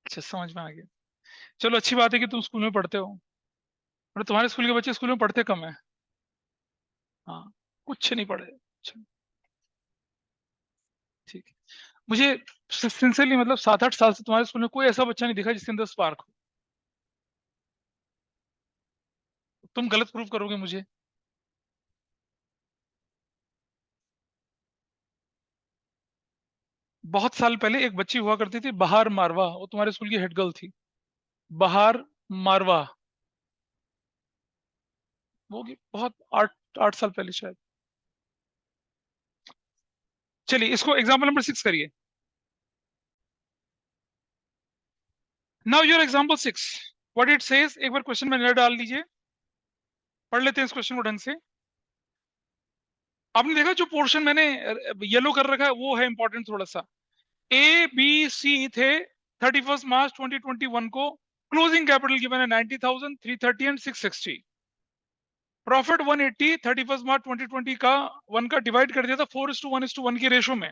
अच्छा, समझ में आ गया। चलो अच्छी बात है कि तुम स्कूल में पढ़ते हो, और तुम्हारे स्कूल के बच्चे स्कूल में पढ़ते कम है। हाँ, कुछ नहीं पढ़े। अच्छा, ठीक है। मुझे सिंसियरली मतलब 7-8 साल से तुम्हारे स्कूल में कोई ऐसा बच्चा नहीं दिखा जिसके अंदर स्पार्क हो। तुम गलत प्रूव करोगे मुझे। बहुत साल पहले एक बच्ची हुआ करती थी, बहार मारवा, वो तुम्हारे स्कूल की हेड गर्ल थी। बहार मारवा, वो की बहुत 8 8 साल पहले शायद। चलिए इसको एग्जाम्पल नंबर 6 करिए। Now your example 6, what it says, एक बार क्वेश्चन में नजर डाल लीजिए, पढ़ लेते हैं इस क्वेश्चन को ढंग से। आपने देखा जो पोर्शन मैंने येलो कर रखा है वो है इंपॉर्टेंट थोड़ा सा। ए बी सी थे 31 मार्च 2021 को, क्लोजिंग कैपिटल गिवन है 90,000, 330 एंड 660। प्रॉफिट 180, 31 मार्च 2020 का 1 का डिवाइड कर दिया था 4:1:1 की रेशो में,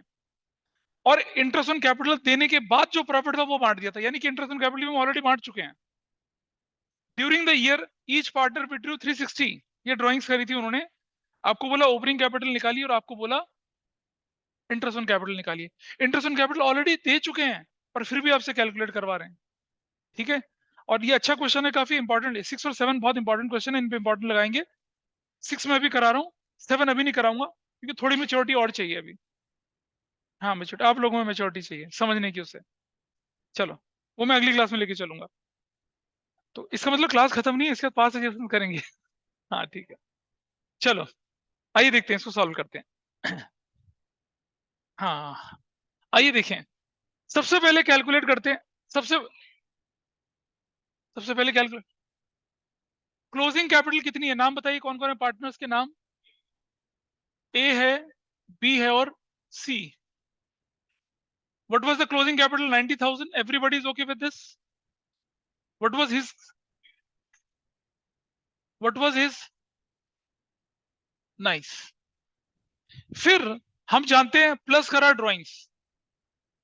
और इंटरेस्ट ऑन कैपिटल देने के बाद जो प्रॉफिट था वो बांट दिया था, यानी कि इंटरेस्ट ऑन कैपिटल हम ऑलरेडी बांट चुके हैं। During the year each partner withdrew 360, ये ड्राइंग्स करी थी उन्होंने। आपको बोला ओपनिंग कैपिटल निकालिए और आपको बोला इंटरेस्ट ऑन कैपिटल निकालिए। इंटरेस्ट ऑन कैपिटल ऑलरेडी दे चुके हैं, पर फिर भी आपसे कैलकुलेट करवा रहे हैं। ठीक है, और ये अच्छा क्वेश्चन है, काफी इंपॉर्टेंट है। 6 और 7 बहुत इंपॉर्टेंट क्वेश्चन है, इन पे इंपॉर्टेंट लगाएंगे। 6 में अभी करा रहा हूँ, 7 अभी नहीं कराऊंगा, क्योंकि थोड़ी मेच्योरिटी और चाहिए अभी। हाँ मेच्योरिटी, आप लोगों में मेच्योरिटी चाहिए समझने की उसे। चलो, वो मैं अगली क्लास में लेके चलूंगा। तो इसका मतलब क्लास खत्म नहीं है, इसके बाद पास एग्जाम करेंगे। हाँ ठीक है, चलो आइए देखते हैं, इसको सॉल्व करते हैं। हाँ, आइए देखें, सबसे पहले कैलकुलेट करते हैं। सबसे सबसे पहले कैलकुलेट, क्लोजिंग कैपिटल कितनी है, नाम बताइए कौन कौन है पार्टनर्स के नाम। ए है, बी है और सी। What was the closing capital? 90,000. Everybody is okay with this. What was his? What was his? Nice. फिर हम जानते हैं प्लस करा ड्राइंग्स,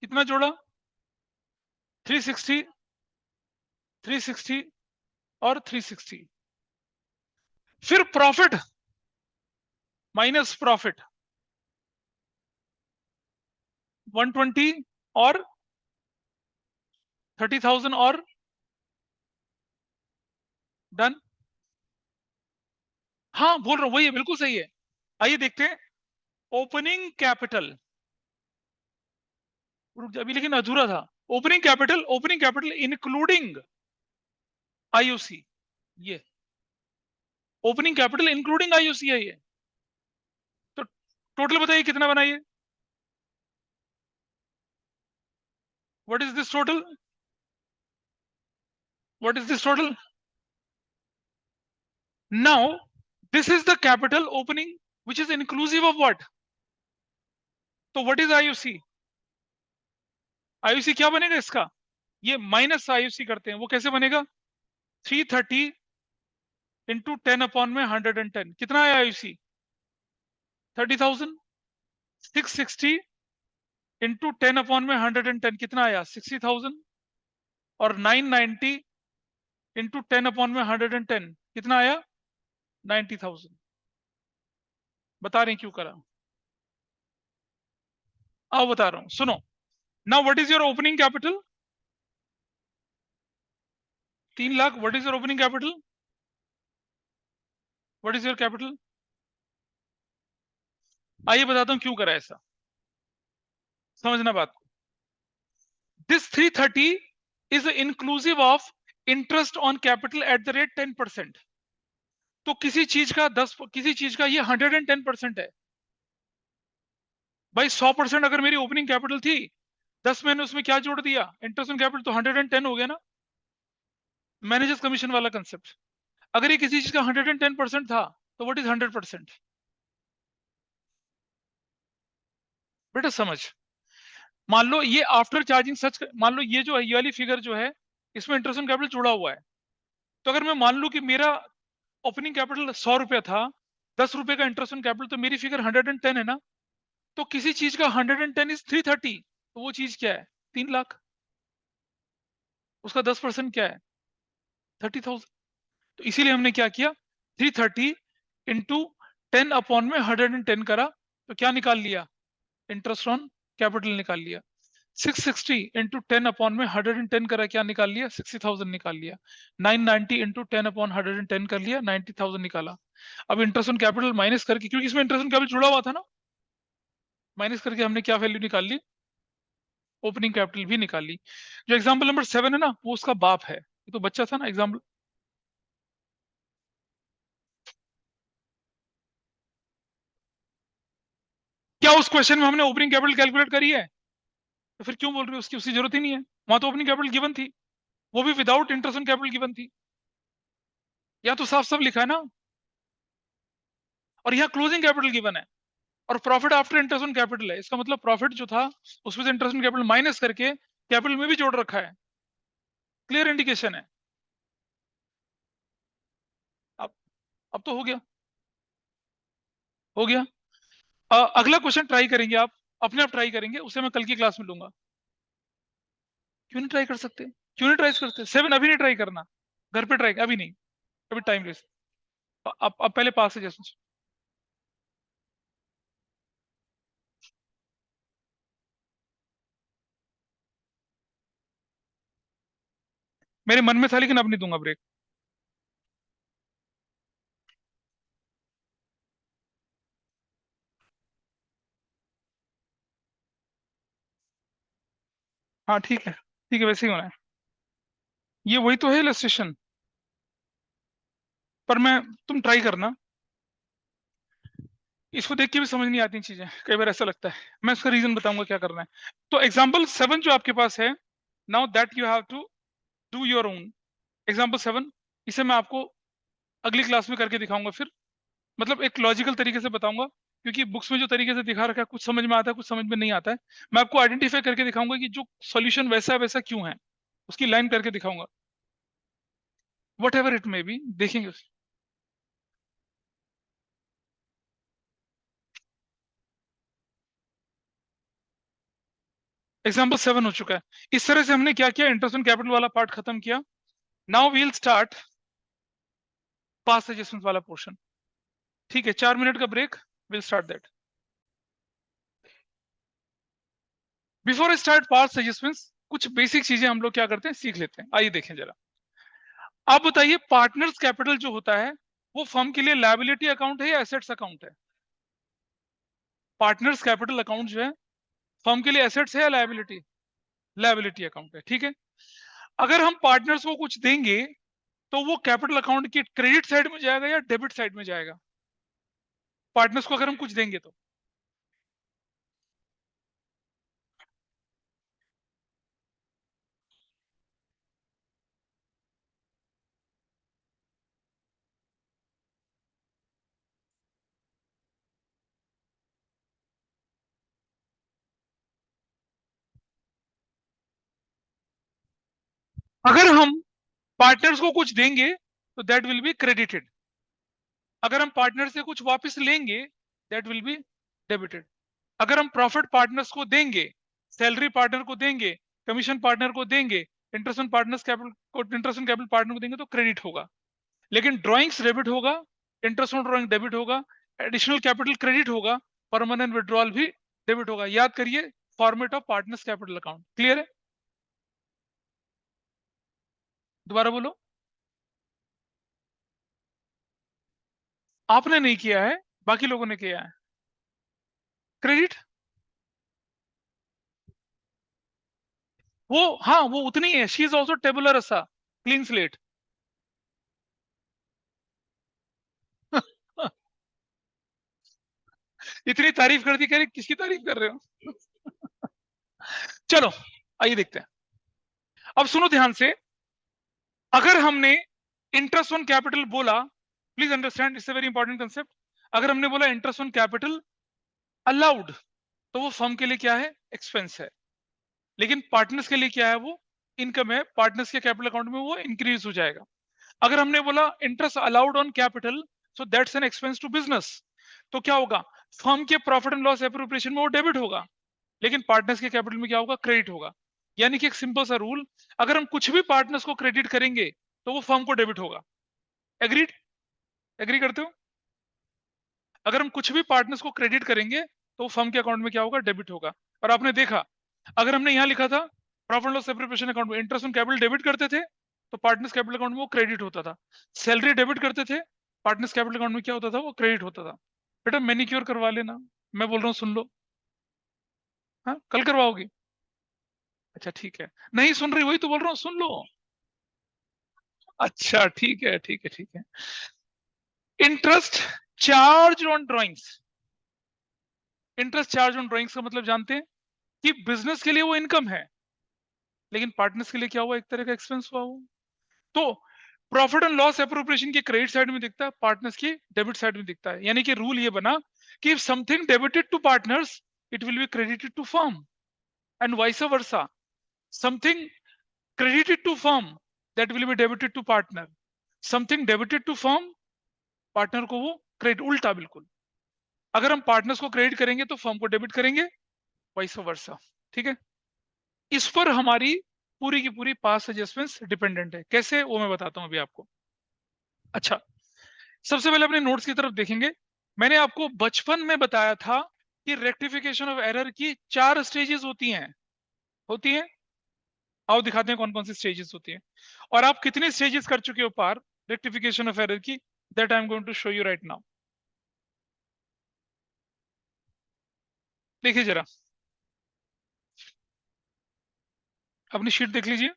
कितना जोड़ा? 360, 360 और 360। फिर प्रॉफिट माइनस प्रॉफिट 120 और 30,000 और डन। हाँ बोल रहा हूं, वही है, बिल्कुल सही है। आइए देखते हैं ओपनिंग कैपिटल, अभी लेकिन अधूरा था। ओपनिंग कैपिटल इंक्लूडिंग आईओसी, ये ओपनिंग कैपिटल इंक्लूडिंग आईयूसीआई है। तो टोटल बताइए कितना बनाइए, what is this total, what is this total. Now this is the capital opening which is inclusive of what, तो व्हाट इज आईयूसी, आईयूसी क्या बनेगा इसका, ये माइनस आईयूसी करते हैं, वो कैसे बनेगा, 330 इंटू 10 अपॉन में 110, कितना आया आईयूसी, 30,000। 660 इंटू 10 अपॉन में 110 कितना आया, 60,000। और 990 इंटू 10 अपॉन में 110 कितना आया, 90,000। बता रहे हैं क्यों करा, आओ बता रहा हूं, सुनो। Now what is your opening capital, 3 lakh. What is your opening capital, what is your capital. आइए बताता हूं क्यों करा ऐसा, समझना बात को। This 330 is inclusive of interest on capital at the rate 10%। तो किसी चीज का 10, किसी चीज का ये 110% है। भाई 100% अगर मेरी ओपनिंग कैपिटल थी, 10 मैंने उसमें क्या जोड़ दिया, इंटरेस्ट ऑन कैपिटल, तो 110 हो गया ना, मैनेजर्स कमीशन वाला कंसेप्ट। अगर ये किसी चीज का 110% था, तो व्हाट इज 100%, बेटा समझ। मान लो ये आफ्टर चार्जिंग सच, मान लो ये जो है, ये वाली फिगर जो है, इसमें इंटरेस्ट ऑन कैपिटल जुड़ा हुआ है। तो अगर मैं मान लूं कि मेरा ओपनिंग कैपिटल 100 रुपया था, 10 रुपए का इंटरेस्ट ऑन कैपिटल, तो मेरी फिगर 110 है ना। तो किसी चीज का 110 इज 330, तो वो चीज क्या है, 3 लाख। उसका 10% क्या है, 30,000। तो इसीलिए हमने क्या किया, 330 इंटू 10 अपॉन में 110 करा, तो क्या निकाल लिया, इंटरेस्ट ऑन कैपिटल निकाल लिया। 660 इंटू 10 अपॉन में 110 करा, क्या निकाल लिया, 60,000 निकाल लिया। 990 इंटू 10 अपॉन 110 कर लिया, 90,000 निकाला। अब इंटरेस्ट ऑन कैपिटल माइनस करके, क्योंकि इसमें इंटरेस्ट ऑन कैपिटल जुड़ा हुआ था ना, माइनस करके हमने क्या वैल्यू निकाल ली, ओपनिंग कैपिटल भी निकाल ली। जो एग्जाम्पल नंबर 7 है ना, वो उसका बाप है, ये तो बच्चा था ना एग्जाम्पल। क्या उस क्वेश्चन में हमने ओपनिंग कैपिटल कैलकुलेट करी है, तो फिर क्यों बोल रहे हो उसकी, उसकी जरूरत ही नहीं है। वहां तो ओपनिंग कैपिटल गिवन थी, वो भी without interest on capital given थी, या तो साफ साफ लिखा है ना। और यहाँ क्लोजिंग कैपिटल गिवन है, और profit after interest on capital है, इसका मतलब प्रॉफिट जो था उसमें से इंटरेस्ट ऑन कैपिटल माइनस करके कैपिटल में भी जोड़ रखा है, क्लियर इंडिकेशन है। अब अब तो हो गया, हो गया। अगला क्वेश्चन ट्राई करेंगे आप, अपने आप ट्राई करेंगे, उसे मैं कल की क्लास में लूंगा। क्यों नहीं ट्राई कर सकते, क्यों नहीं ट्राई करते, 7 अभी नहीं ट्राई करना, घर पे ट्राई, अभी नहीं, अभी टाइम वेस्ट। अब पहले पास है जैसे, मेरे मन में था लेकिन अब नहीं दूंगा ब्रेक। हाँ ठीक है वैसे ही होना है, ये वही तो है इलस्ट्रेशन। पर मैं, तुम ट्राई करना, इसको देख के भी समझ नहीं आती चीजें, कई बार ऐसा लगता है। मैं इसका रीजन बताऊंगा क्या करना है। तो एग्जाम्पल 7 जो आपके पास है, now that you have to do your own. Example 7, इसे मैं आपको अगली क्लास में करके दिखाऊंगा फिर, मतलब एक लॉजिकल तरीके से बताऊंगा, क्योंकि बुक्स में जो तरीके से दिखा रखा है कुछ समझ में आता है कुछ समझ में नहीं आता है। मैं आपको आइडेंटिफाई करके दिखाऊंगा कि जो सॉल्यूशन वैसा है वैसा क्यों है, उसकी लाइन करके दिखाऊंगा, what ever it may be, देखेंगे। एग्जाम्पल 7 हो चुका है। इस तरह से हमने क्या किया, इंटरेस्ट ऑन कैपिटल वाला पार्ट खत्म किया। Now we'll start past adjustment वाला पोर्शन। ठीक है, 4 मिनट का break, will start that. Before start past adjustments, कुछ बेसिक चीजें हम लोग क्या करते हैं, सीख लेते हैं। आइए देखें जरा। आप बताइए, पार्टनर्स कैपिटल जो होता है, वो फर्म के लिए लायबिलिटी अकाउंट है या एसेट्स अकाउंट है। पार्टनर्स कैपिटल अकाउंट जो है, फर्म के लिए एसेट्स है या लायबिलिटी, लायबिलिटी अकाउंट है, ठीक है। अगर हम पार्टनर्स को कुछ देंगे, तो वो कैपिटल अकाउंट की क्रेडिट साइड में जाएगा या डेबिट साइड में जाएगा, पार्टनर्स को अगर हम कुछ देंगे तो? अगर हम पार्टनर्स को कुछ देंगे तो दैट विल बी क्रेडिटेड, अगर हम पार्टनर से कुछ वापस लेंगे दैट विल बी डेबिटेड। अगर हम प्रॉफिट पार्टनर्स को देंगे, सैलरी पार्टनर को देंगे, कमीशन पार्टनर को देंगे, इंटरेस्ट ऑन पार्टनर्स कैपिटल को, इंटरेस्ट ऑन कैपिटल पार्टनर को देंगे तो क्रेडिट होगा। लेकिन ड्रॉइंग्स डेबिट होगा, इंटरेस्ट ऑन ड्रॉइंग डेबिट होगा, एडिशनल कैपिटल क्रेडिट होगा, परमानेंट विड्रॉल भी डेबिट होगा। याद करिए format of partners capital account. Clear है? दोबारा बोलो। आपने नहीं किया है, बाकी लोगों ने किया है। क्रेडिट वो, हाँ वो उतनी है, शी इज ऑल्सो टेबुलर रसा, क्लीन स्लेट। इतनी तारीफ कर दी, कह रहे किसकी तारीफ कर रहे हो? चलो आइए देखते हैं। अब सुनो ध्यान से, अगर हमने इंटरेस्ट ऑन कैपिटल बोला, please understand it's a very important concept. अगर हमने बोला इंटरेस्ट ऑन कैपिटल अलाउड, तो वो फर्म के लिए क्या है? एक्सपेंस है। लेकिन पार्टनर्स के लिए क्या है? वो इनकम है, पार्टनर्स के कैपिटल अकाउंट में वो इंक्रीज हो जाएगा। अगर हमने बोला interest allowed on capital, so that's an expense to business, तो क्या होगा? फर्म के प्रॉफिट एंड लॉस एप्रोप्रिएशन में वो डेबिट होगा, लेकिन पार्टनर्स के कैपिटल में क्या होगा? क्रेडिट होगा। यानी कि एक सिंपल सा रूल, अगर हम कुछ भी पार्टनर्स को क्रेडिट करेंगे तो वो फर्म को डेबिट होगा। एग्रीड? एग्री करते हो? अगर हम कुछ भी पार्टनर्स को क्रेडिट करेंगे तो फर्म के अकाउंट में क्या होगा? डेबिट होगा। और आपने देखा, अगर हमने यहां लिखा था profit and loss appropriation account में इंटरेस्ट ऑन कैपिटल डेबिट करते थे तो पार्टनर्स कैपिटल अकाउंट में वो क्रेडिट होता था। सैलरी डेबिट करते थे, पार्टनर्स कैपिटल अकाउंट में क्या होता था? वो क्रेडिट होता था। बेटा मैनिक्योर करवा लेना, मैं बोल रहा हूँ सुन लो। हाँ कल करवाओगी? अच्छा ठीक है, नहीं सुन रही वही तो बोल रहा हूँ, सुन लो। अच्छा ठीक है ठीक है ठीक है। Interest charge on drawings, interest charge on drawings का मतलब जानते हैं कि बिजनेस के लिए वो इनकम है, लेकिन पार्टनर्स के लिए क्या हुआ? एक तरह का एक्सपेंस हुआ वो। तो प्रॉफिट एंड लॉस एप्रोप्रिएशन की क्रेडिट साइड में दिखता है, पार्टनर्स की डेबिट साइड में दिखता है। यानी कि रूल ये बना कि if something debited to partners it will be credited to firm, and vice versa, something credited to firm that will be debited to partner, something debited to firm partner को वो क्रेडिट, उल्टा बिल्कुल। अगर हम partners को credit करेंगे तो firm को डेबिट करेंगे, वाइस वर्सा। ठीक है? इस पर हमारी पूरी की पूरी पास एडजस्टमेंट्स डिपेंडेंट है। कैसे? वो मैं बताता हूं अभी आपको। अच्छा, सबसे पहले अपने नोट्स की तरफ देखेंगे। मैंने आपको बचपन में बताया था कि रेक्टिफिकेशन ऑफ एरर की 4 स्टेजेस होती हैं। आओ दिखाते हैं कौन कौन सी स्टेजेस होती है, और आप कितने स्टेजेस कर चुके हो पार रेक्टिफिकेशन ऑफ एरर की, that I am going to show you right now. देखिए जरा, अपनी शीट देख लीजिए।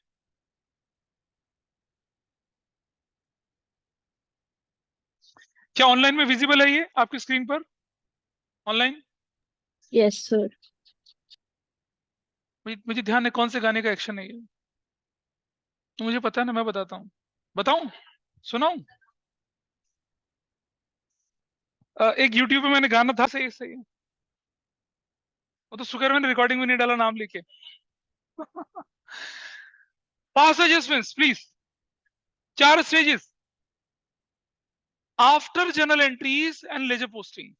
क्या ऑनलाइन में विजिबल है ये आपकी स्क्रीन पर? Online Yes, sir. मुझे ध्यान है कौन से गाने का एक्शन है ये, तो मुझे पता है ना, मैं बताता हूँ। बताऊं? सुनाऊं? एक यूट्यूब पे मैंने गाना था, सही सही। वो तो शुक्र मैंने रिकॉर्डिंग में नहीं डाला नाम लेके। Pass adjustments please, 4 stages after journal entries and ledger posting.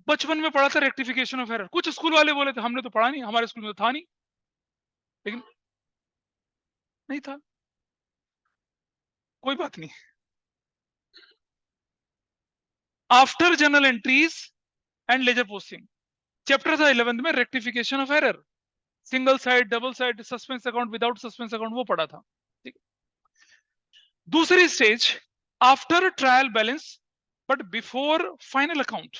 बचपन में पढ़ा था रेक्टिफिकेशन ऑफ एरर, कुछ स्कूल वाले बोले थे, हमने तो पढ़ा नहीं, हमारे स्कूल में तो था नहीं, लेकिन नहीं था, कोई बात नहीं। After journal entries and ledger posting, chapter था 11th में rectification of error, single side, double side, suspense account, without suspense account, वो पढ़ा था। ठीक। दूसरी stage after trial balance but before final account.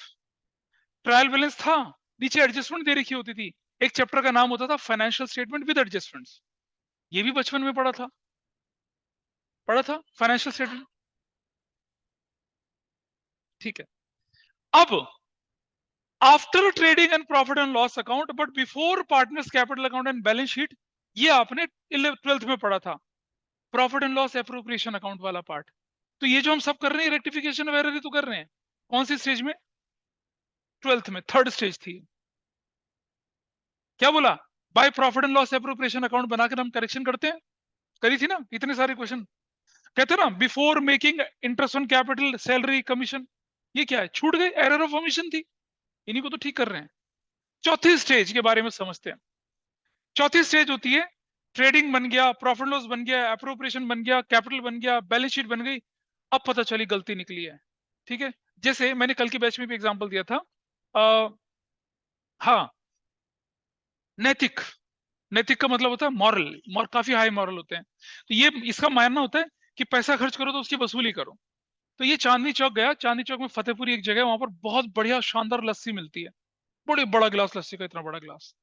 Trial balance था, नीचे एडजस्टमेंट दे रखी होती थी, एक चैप्टर का नाम होता था फाइनेंशियल स्टेटमेंट विद एडजस्टमेंट्स, ये भी बचपन में पढ़ा था। पढ़ा था फाइनेंशियल स्टेटमेंट, ठीक है। अब after trading and profit and loss account but before partners capital account and balance sheet, ये आपने 12th में पढ़ा था, profit and loss appropriation account वाला पार्ट। तो ये जो हम सब कर रहे हैं रेक्टिफिकेशन वगैरह तो कर रहे हैं, कौन सी स्टेज में? 12th में, थर्ड स्टेज थी। क्या बोला? By profit and loss appropriation account बनाकर हम करेक्शन करते हैं, करी थी ना इतने सारे क्वेश्चन। कहते हैं ना before making interest on capital salary commission, ये क्या है? छूट गए, एरर ऑफ ओमिशन थी, इन्हीं को तो ठीक कर रहे हैं। चौथी स्टेज के बारे में समझते हैं। चौथी स्टेज होती है ट्रेडिंग बन गया, प्रॉफिट लॉस बन गया, एप्रोप्रिएशन बन गया, कैपिटल बन गया, बैलेंस शीट बन गई। अब पता चली गलती निकली है, ठीक है। जैसे मैंने कल के बैच में भी एग्जांपल दिया था, हाँ, नैतिक, नैतिक का मतलब होता है मॉरल, काफी हाई मॉरल होते हैं। तो ये इसका मानना होता है कि पैसा खर्च करो तो उसकी वसूली करो। तो ये चांदनी चौक गया, चांदनी चौक में फतेहपुरी एक जगह है, वहां पर बहुत बढ़िया शानदार लस्सी मिलती है, बड़े बड़ा गिलास लस्सी का, इतना बड़ा गिलास,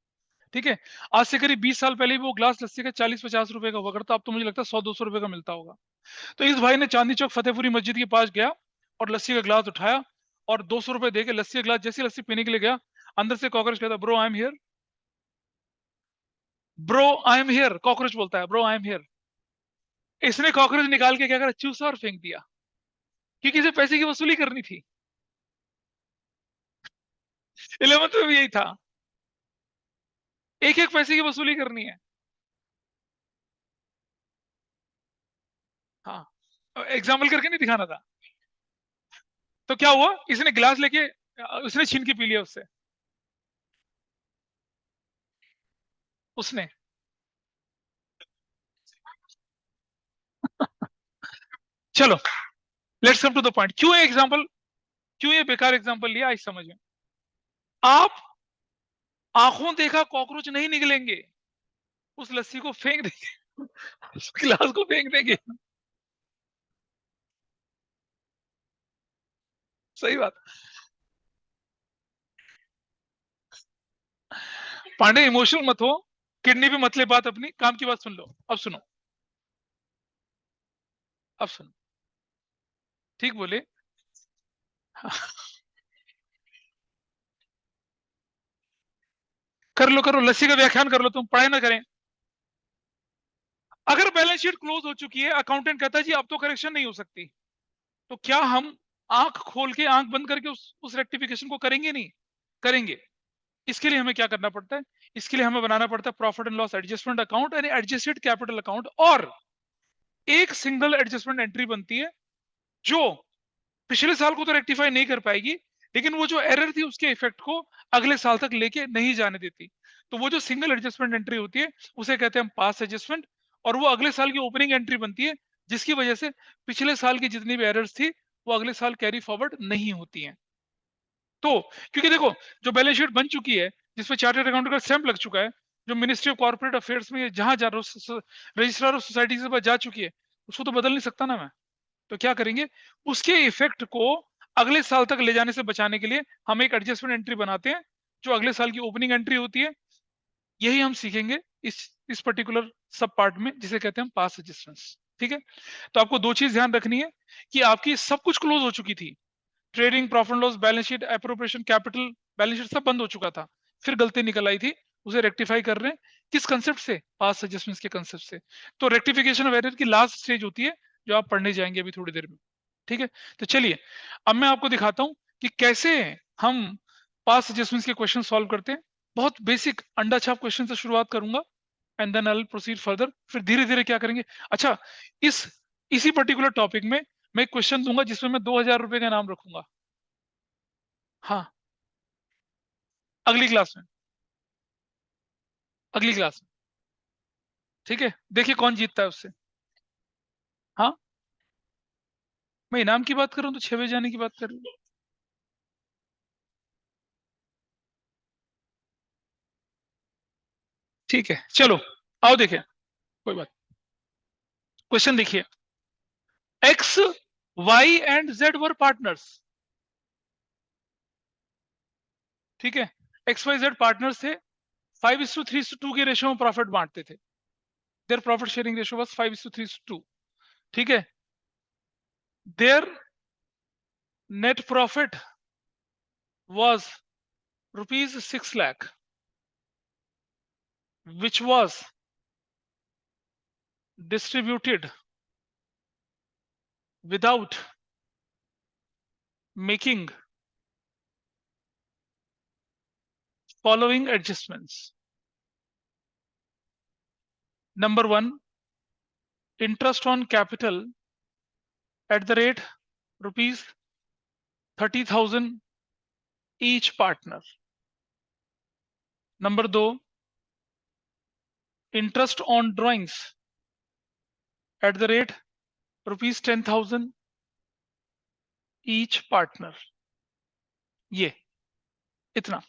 ठीक है। आज से करीब 20 साल पहले भी वो गिलास लस्सी का 40-50 रुपए का हुआ करता, अब तो मुझे लगता है 100-200 रुपए का मिलता होगा। तो इस भाई ने चांदनी चौक फतेहपुरी मस्जिद के पास गया और लस्सी का गिलास उठाया और 200 रुपए देके लस्सी का गिलास, जैसी लस्सी पीने के लिए गया, अंदर से कॉकरोच कहता, bro I am here, bro I am here, cockroach बोलता है ब्रो आई एम हियर। इसने कॉकरोच निकाल के क्या करा, चूसा और फेंक दिया, क्योंकि इसे पैसे की वसूली करनी थी। 11th में भी यही था, एक एक पैसे की वसूली करनी है। हाँ, एग्जाम्पल करके नहीं दिखाना था। तो क्या हुआ, इसने गिलास लेके उसने छीन के पी लिया उससे, उसने। चलो let's come to the point, क्यों ये एग्जाम्पल, क्यों ये बेकार एग्जाम्पल लिया, आज समझ में। आप आंखों देखा कॉकरोच नहीं निकलेंगे, उस लस्सी को फेंक देंगे, उस गिलास को फेंक देंगे, सही बात। पांडे इमोशनल मत हो, किडनी पे मत ले बात अपनी, काम की बात सुन लो। अब सुनो, अब सुनो, ठीक बोले। कर लो, करो लस्सी का व्याख्यान कर लो, तुम पढ़ाई ना करें। अगर बैलेंस शीट क्लोज हो चुकी है, अकाउंटेंट कहता है जी अब तो करेक्शन नहीं हो सकती, तो क्या हम आंख खोल के आंख बंद करके उस रेक्टिफिकेशन को करेंगे? नहीं करेंगे। इसके लिए हमें क्या करना पड़ता है, इसके लिए हमें बनाना पड़ता है profit and loss adjustment account यानी एडजस्टेड कैपिटल अकाउंट, और एक सिंगल एडजस्टमेंट एंट्री बनती है जो पिछले साल को तो रेक्टिफाई नहीं कर पाएगी, लेकिन वो जो एरर थी उसके इफेक्ट को अगले साल तक लेके नहीं जाने देती। तो वो जो सिंगल एडजस्टमेंट एंट्री होती है उसे कहते हैं हम पास एडजस्टमेंट, और वो अगले साल की ओपनिंग एंट्री बनती है, जिसकी वजह से पिछले साल की जितनी भी एरर्स थी वो अगले साल कैरी फॉरवर्ड नहीं होती हैं। तो क्योंकि देखो, जो बैलेंस शीट बन चुकी है, जिसमें चार्टर्ड अकाउंटेंट का स्टैंप लग चुका है, जो मिनिस्ट्री ऑफ कॉर्पोरेट अफेयर्स में जहां जा रजिस्ट्रार ऑफ सोसाइटी के पास जा चुकी है, उसको तो बदल नहीं सकता ना मैं। तो क्या करेंगे, उसके इफेक्ट को अगले साल तक ले जाने से बचाने के लिए हम एक एडजस्टमेंट एंट्री बनाते हैं, जो अगले साल की ओपनिंग एंट्री होती है। यही हम सीखेंगे इस पर्टिकुलर सब पार्ट में, जिसे कहते हैं हम पास एडजस्टमेंट्स, ठीक है। तो आपको दो चीज ध्यान रखनी है कि आपकी सब कुछ क्लोज हो चुकी थी, trading, profit loss, balance sheet, appropriation, capital, balance sheet सब बंद हो चुका था, फिर गलती निकल आई थी, उसे रेक्टिफाई कर रहे हैं, किस कंसेप्ट से, पास एडजस्टमेंट्स के कंसेप्ट से। तो रेक्टिफिकेशन ऑफ एरर की लास्ट स्टेज होती है, जो आप पढ़ने जाएंगे अभी थोड़ी देर में, ठीक है। तो चलिए अब मैं आपको दिखाता हूं कि कैसे हम पास एडजस्टमेंट्स के क्वेश्चन सॉल्व करते हैं। बहुत बेसिक अंडा छाप क्वेश्चन से शुरुआत करूंगा, and then I will proceed further, फिर धीरे धीरे क्या करेंगे। अच्छा, इस इसी पर्टिकुलर टॉपिक में मैं एक क्वेश्चन दूंगा जिसमें मैं 2000 रुपए का नाम रखूंगा, हाँ, अगली क्लास में, अगली क्लास में, ठीक है। देखिए कौन जीतता है उससे। हाँ, मैं इनाम की बात कर रहा हूँ तो 6 बजे जाने की बात कर रही हूँ। ठीक है, चलो आओ देखिए, कोई बात। क्वेश्चन देखिए, X, Y and Z were partners, ठीक है। एक्स वाई जेड पार्टनर्स थे, 5:3:2 के रेशियो में प्रॉफिट बांटते थे, their profit sharing ratio was 5:3:2। ठीक है, there net profit was rupees 6 lakh, which was distributed without making following adjustments. Number one, interest on capital at the rate rupees 30,000 each partner. Number two, interest on drawings at the rate rupees 10,000 each partner. ये इतना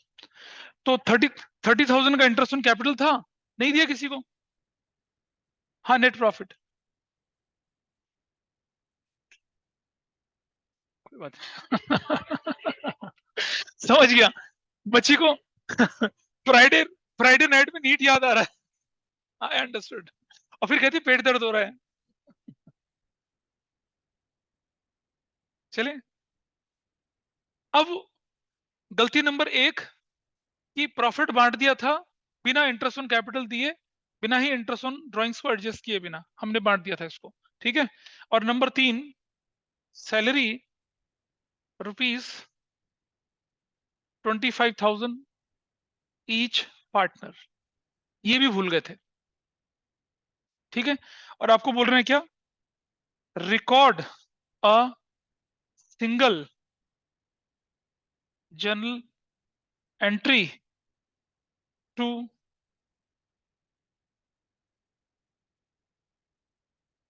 तो 30,000 का interest on capital था, नहीं दिया किसी को। हाँ, नेट प्रॉफिट, कोई बात नहीं। समझ गया बच्ची को। फ्राइडे फ्राइडे नाइट में नीट याद आ रहा है। I understood. और फिर कहती पेट दर्द हो रहा है। चले, अब गलती नंबर 1 की प्रॉफिट बांट दिया था बिना इंटरेस्ट ऑन कैपिटल दिए, बिना ही इंटरेस्ट ऑन ड्राइंग्स को एडजस्ट किए बिना हमने बांट दिया था इसको, ठीक है। और number 3, salary rupees 25,000 each partner, ये भी भूल गए थे, ठीक है। और आपको बोल रहे हैं क्या, record a single journal entry to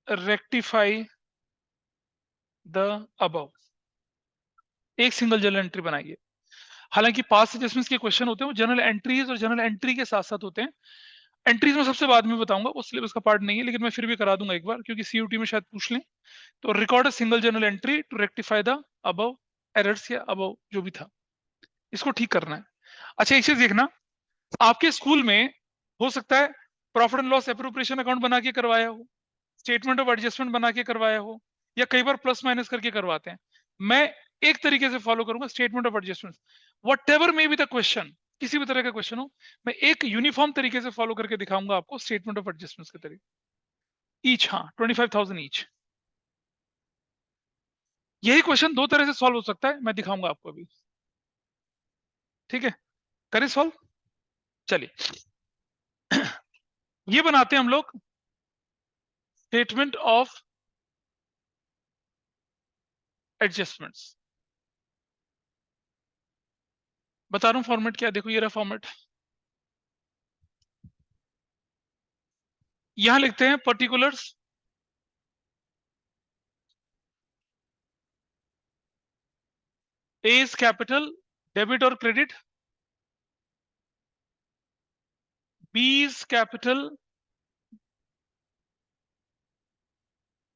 rectify the above. एक सिंगल जर्नल एंट्री बनाइए। हालांकि पास्ट एडजस्टमेंट्स के क्वेश्चन होते हैं वो जनरल एंट्रीज और जनरल एंट्री के साथ साथ होते हैं। एंट्रीज में सबसे बाद में बताऊंगा, वो सिलेबस का पार्ट नहीं है, लेकिन मैं फिर भी करा दूंगा एक बार, क्योंकि सीयूटी में शायद पूछ लें। तो record a single journal entry to rectify the above errors, या अबव जो भी था, इसको ठीक करना है। अच्छा, एक चीज देखना, आपके स्कूल में हो सकता है profit and loss appropriation account बना के करवाया हो, स्टेटमेंट ऑफ एडजस्टमेंट बना के करवाया हो, या कई बार प्लस माइनस करके करवाते हैं। मैं एक तरीके से फॉलो करूंगा, statement of adjustment, what ever may be the question, किसी भी तरह का क्वेश्चन हो, मैं एक यूनिफॉर्म तरीके से फॉलो करके दिखाऊंगा आपको, स्टेटमेंट ऑफ एडजस्टमेंट के तरीके ईच। हाँ, 25,000 ईच। यही क्वेश्चन दो तरह से सॉल्व हो सकता है, मैं दिखाऊंगा आपको अभी, ठीक है। करें सॉल्व, चलिए। ये बनाते हैं हम लोग स्टेटमेंट ऑफ एडजस्टमेंट्स। बता रहा हूं फॉर्मेट क्या, देखो ये रहा फॉर्मेट। यहां लिखते हैं particulars, A is capital, debit और credit, B is capital,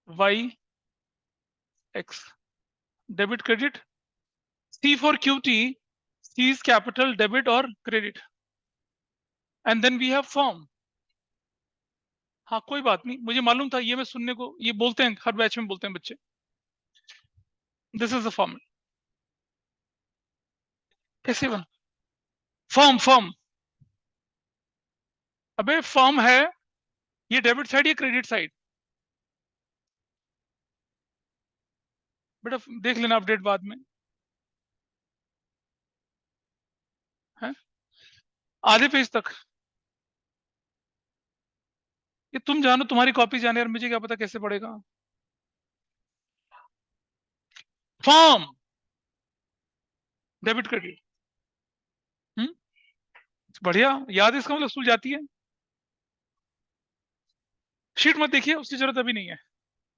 Y X, debit credit, C for QT, C is capital, debit और credit, and then we have form. हाँ, कोई बात नहीं, मुझे मालूम था, ये मैं सुनने को, ये बोलते हैं हर बैच में बोलते हैं बच्चे। This is the form. कैसे बन, फॉर्म फॉर्म, अबे फॉर्म है, ये डेबिट साइड, ये क्रेडिट साइड। बेटा देख लेना अपडेट बाद में, है आधे पेज तक। ये तुम जानो, तुम्हारी कॉपी जाने, और मुझे क्या पता कैसे पड़ेगा। Form, debit credit. हम्म, बढ़िया याद है, इसका मतलब स्कूल जाती है। शीट मत देखिए, उसकी जरूरत अभी नहीं है।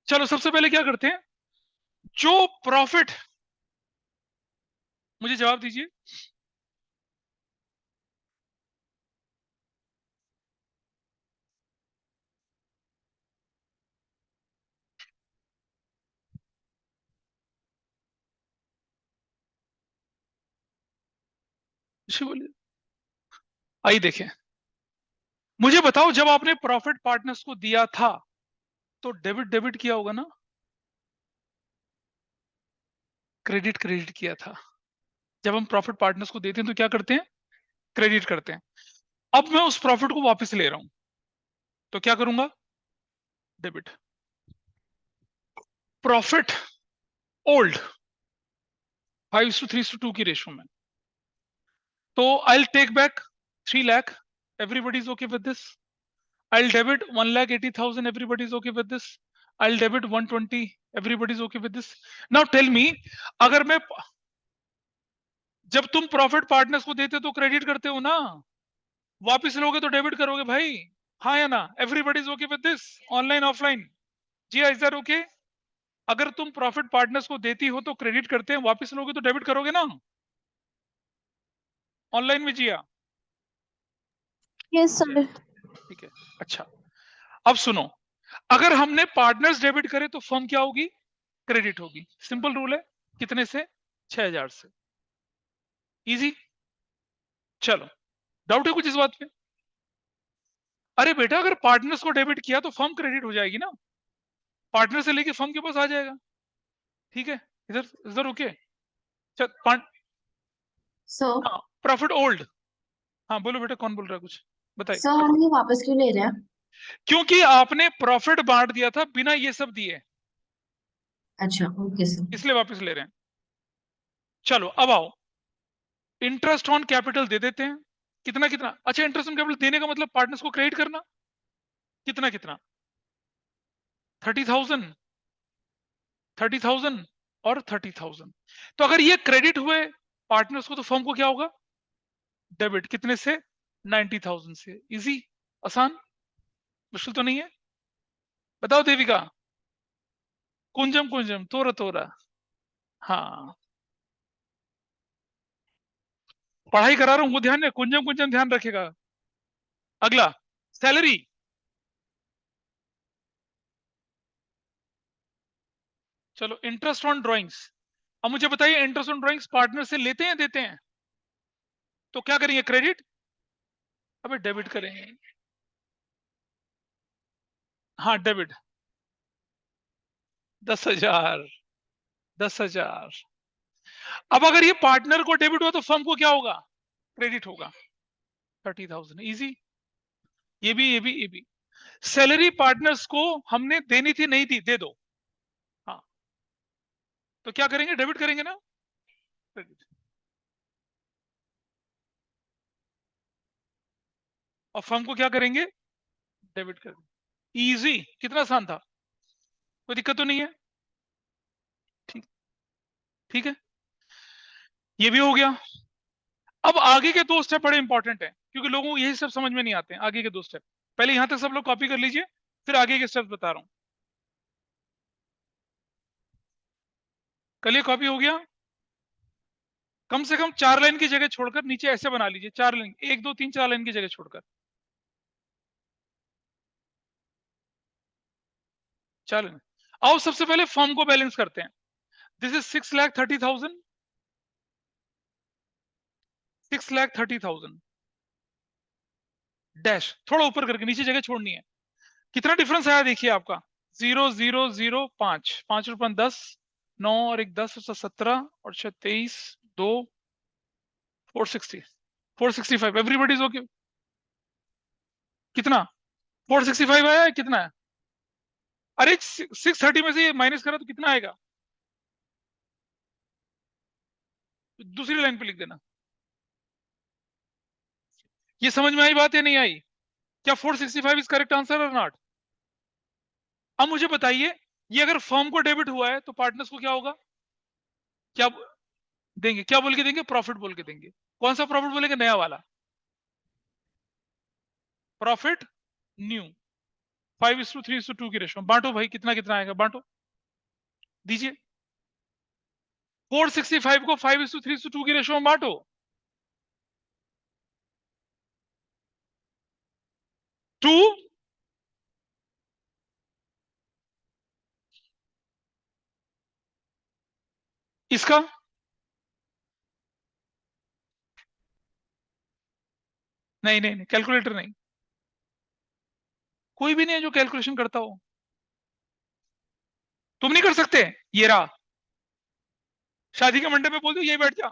चलो, सबसे पहले क्या करते हैं, जो प्रॉफिट, मुझे जवाब दीजिए, बोलिए। आइए देखें, मुझे बताओ, जब आपने प्रॉफिट पार्टनर्स को दिया था, तो डेबिट डेबिट किया होगा ना, क्रेडिट क्रेडिट किया था। जब हम प्रॉफिट पार्टनर्स को देते हैं तो क्या करते हैं, क्रेडिट करते हैं। अब मैं उस प्रॉफिट को वापस ले रहा हूं, तो क्या करूंगा, डेबिट। प्रॉफिट ओल्ड 5:3:2 की रेशो में, तो I take back 3 lakh, everybody is okay with this. I'll debit 1,80,000. Everybody's okay with this. I'll debit 120. Everybody's okay with this. Now tell me, अगर मैं, जब तुम प्रॉफिट पार्टनर्स को देते हो तो क्रेडिट करते हो ना, वापस लोगे तो डेबिट करोगे भाई, हाँ या ना? Everybody's okay with this, online offline, जी इज दैट ओके? अगर तुम प्रॉफिट पार्टनर्स को देती हो तो क्रेडिट करते हैं, वापस लोगे तो डेबिट करोगे ना, ऑनलाइन में जिया? Yes, sir. ठीक है, अच्छा। अब सुनो, अगर हमने पार्टनर्स डेबिट करे तो फर्म क्या होगी, क्रेडिट होगी। सिंपल रूल है, कितने से, 6,000 से। इजी। चलो, डाउट है कुछ इस बात पे? अरे बेटा, अगर पार्टनर्स को डेबिट किया तो फर्म क्रेडिट हो जाएगी ना, पार्टनर से लेके फर्म के पास आ जाएगा। ठीक है, इधर इधर ओके। चल, सर हाँ, प्रॉफिट ओल्ड। हाँ बोलो बेटा, कौन बोल रहा है, कुछ बताइए। सर हम ये वापस क्यों ले रहे हैं? क्योंकि आपने प्रॉफिट बांट दिया था बिना ये सब दिए, अच्छा ओके सर। इसलिए वापस ले रहे हैं। चलो अब आओ, इंटरेस्ट ऑन कैपिटल दे देते हैं। कितना कितना, अच्छा इंटरेस्ट ऑन कैपिटल देने का मतलब पार्टनर्स को क्रेडिट करना, कितना कितना, 30,000, 30,000 और 30,000। तो अगर ये क्रेडिट हुए पार्टनर्स को तो फर्म को क्या होगा, डेबिट। कितने से, 90,000 से। इजी, आसान, मुश्किल तो नहीं है। बताओ देविका, कुंजम कुंजम, तोरा तोरा। हाँ, पढ़ाई करा रहा हूं, वो ध्यान है, कुंजम कुंजम ध्यान रखेगा। अगला, सैलरी। चलो, इंटरेस्ट ऑन ड्राइंग्स। अब मुझे बताइए, इंटरेस्ट ऑन ड्राइंग्स पार्टनर से लेते हैं देते हैं? तो क्या करेंगे, क्रेडिट, अबे डेबिट करेंगे। हाँ डेबिट, 10,000, 10,000। अब अगर ये पार्टनर को डेबिट हुआ तो फर्म को क्या होगा, क्रेडिट होगा, 30,000। इजी, ये भी। सैलरी पार्टनर्स को हमने देनी थी, नहीं दी, दे दो। हाँ, तो क्या करेंगे, डेबिट करेंगे ना, क्रेडिट। और फर्म को क्या करेंगे, डेबिट करेंगे। इजी, कितना आसान था, कोई दिक्कत तो नहीं है? ठीक, ठीक है, ये भी हो गया। अब आगे के 2 स्टेप बड़े इंपॉर्टेंट हैं, क्योंकि लोगों को यही सब समझ में नहीं आते हैं। आगे के 2 स्टेप, पहले यहां तक सब लोग कॉपी कर लीजिए, फिर आगे के स्टेप बता रहा हूं। कल ये कॉपी हो गया, कम से कम 4 लाइन की जगह छोड़कर नीचे ऐसे बना लीजिए, 4 लाइन, 1 2 3 4 लाइन की जगह छोड़कर, 4 लाइन। आओ सबसे पहले फॉर्म को बैलेंस करते हैं। दिस इज 6,30,000, 6,30,000 डैश, थोड़ा ऊपर करके नीचे जगह छोड़नी है। कितना डिफरेंस आया देखिए आपका, 0,0,0,5, 5 रुपये 10, 9 और 1 10, 17 और 23, 2, 460, 465। Everybody is okay? कितना, 465 आया है, कितना है? अरे 630 में से ये माइनस करा तो कितना आएगा, दूसरी लाइन पे लिख देना। ये समझ में आई बात या नहीं आई? क्या 465 इज करेक्ट आंसर और नॉट? अब मुझे बताइए, ये अगर फर्म को डेबिट हुआ है तो पार्टनर्स को क्या होगा, क्या देंगे, क्या बोल के देंगे, प्रॉफिट बोल के देंगे। कौन सा प्रॉफिट बोलेंगे, नया वाला, प्रॉफिट न्यू। 5:3:2 की रेशो, बांटो भाई, कितना कितना आएगा, बांटो, दीजिए। 465 को 5:3:2 की रेशो में बांटो। टू, इसका, नहीं नहीं नहीं, कैलकुलेटर नहीं, कोई भी नहीं है जो कैलकुलेशन करता हो। तुम नहीं कर सकते? ये रहा, शादी के मंडप में बोल दो यही बैठ जा।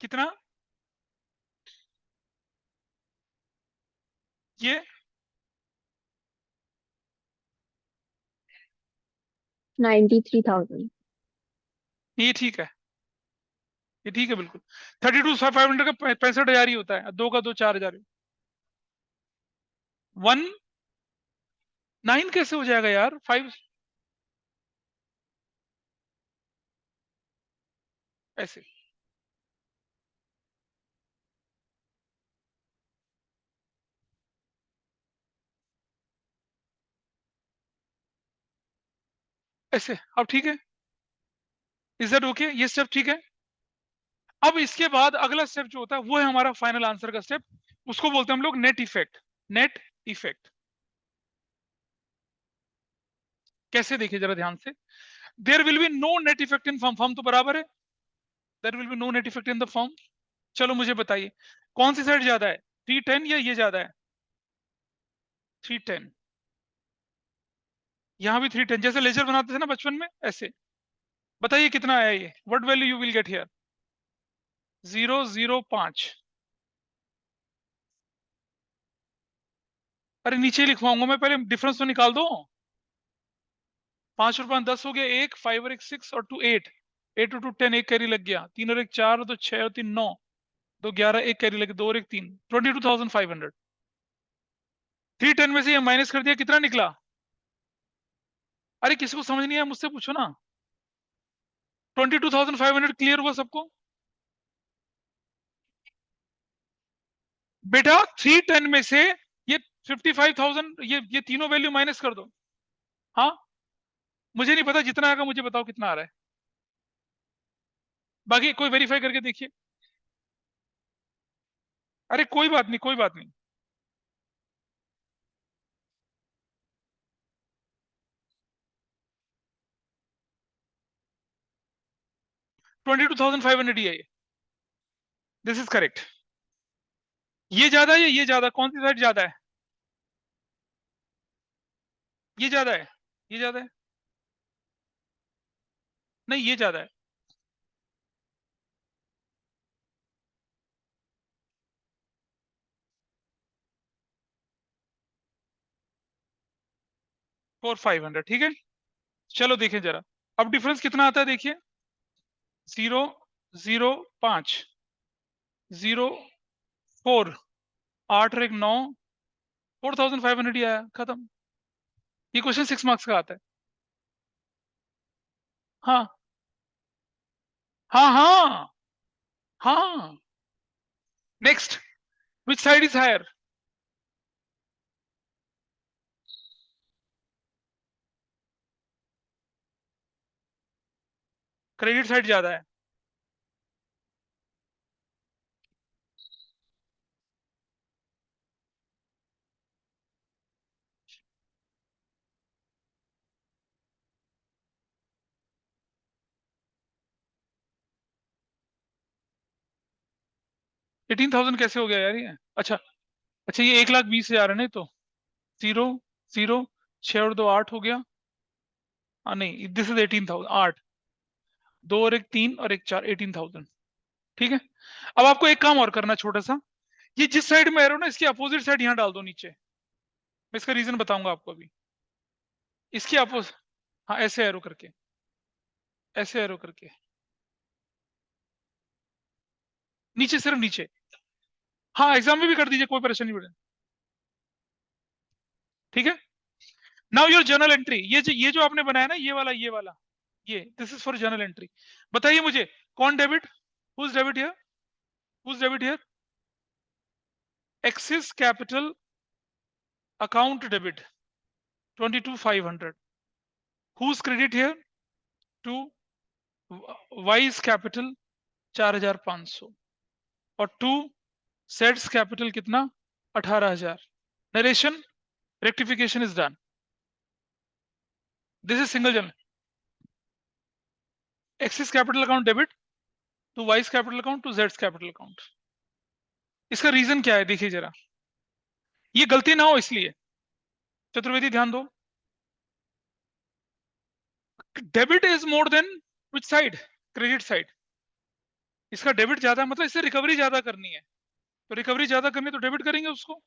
कितना? ये 93,000. ये ठीक है, ये ठीक है बिल्कुल। 32,500 का 65,000 ही होता है, दो का दो 4,000। 19 कैसे हो जाएगा यार? 5 ऐसे? ऐसे अब ठीक है? Is that okay? ये स्टेप ठीक है? अब इसके बाद अगला स्टेप जो होता है वो है हमारा फाइनल आंसर का स्टेप। उसको बोलते हैं हम लोग नेट इफेक्ट। नेट इफेक्ट कैसे? देखिए जरा ध्यान से। There will be no net effect in firm. Firm तो बराबर है। There will be no net effect in the firm. चलो मुझे बताइए कौन सी साइड ज्यादा है, 310 या ये ज्यादा है? 310। यहां भी 310, जैसे लेजर बनाते थे ना बचपन में, ऐसे। बताइए कितना आया ये? What value you will get here? 005। अरे नीचे लिखवाऊंगा मैं, पहले डिफरेंस तो निकाल दो। 5 और 5 10 हो गया, एक 5 और एक 6 और 2 8। 8 और 2 10, एक कैरी लग गया। 3 और एक 4 और 2 6 और 3 9, 2 11, एक कैरी लग गया। 2 और एक 3, 22,500। 310 में से ये माइनस कर दिया, कितना निकला? अरे किसी को समझ नहीं आया मुझसे पूछो ना। 22,500 क्लियर हुआ सबको? बेटा 310 में से ये 55,000, ये तीनों वैल्यू माइनस कर दो। हाँ, मुझे नहीं पता, जितना आएगा मुझे बताओ कितना आ रहा है। बाकी कोई वेरीफाई करके देखिए। अरे कोई बात नहीं, कोई बात नहीं। 22,500 ही है ये। This is correct. ये ज्यादा है या ये ज्यादा? कौन सी साइड ज्यादा है? ये ज्यादा है, ये ज्यादा है। नहीं, ये ज्यादा है। फोर 500, ठीक है। चलो देखें जरा, अब डिफरेंस कितना आता है देखिए। 005, 04, 8 और एक 9, 4,500 ही आया, खत्म। ये क्वेश्चन 6 मार्क्स का आता है। हाँ हाँ हाँ हाँ। Next, which side is higher? Credit side ज्यादा है। $18,000 कैसे हो गया यार ये? अच्छा, अच्छा ये 1,20,000 है नहीं तो। 0 0, 6 और 2 8 हो गया। हाँ नहीं, दिस इज 18,000। 8, 2 और एक 3 और एक 4, 18,000। ठीक है। अब आपको एक काम और करना छोटा सा। ये जिस साइड में एरो ना, इसकी अपोजिट साइड यहाँ डाल दो नीचे। मैं इसका रीजन बताऊंगा आपको अभी। इसकी अपोज हाँ, ऐसे एरो करके, ऐसे एरो करके नीचे, सिर्फ नीचे। हाँ, एग्जाम में भी कर दीजिए, कोई परेशानी नहीं। ठीक है। नाउ योर जर्नल एंट्री, ये जो आपने बनाया ना, ये वाला, ये this is for journal entry. बताइए मुझे, कौन debit? Whose debit here? Whose debit here? X's capital account debit 22,500। Whose credit here? To Y's capital 4,500। और टू सेट्स कैपिटल कितना? 18,000। Narration, rectification is done. This is single journal. X's capital account debit to Y's capital account to जेड्स capital account. इसका reason क्या है देखिए जरा, ये गलती ना हो इसलिए। चतुर्वेदी ध्यान दो, debit is more than which side, credit side. इसका डेबिट ज्यादा मतलब इससे रिकवरी ज्यादा करनी है, तो रिकवरी ज्यादा करनी है तो डेबिट करेंगे उसको।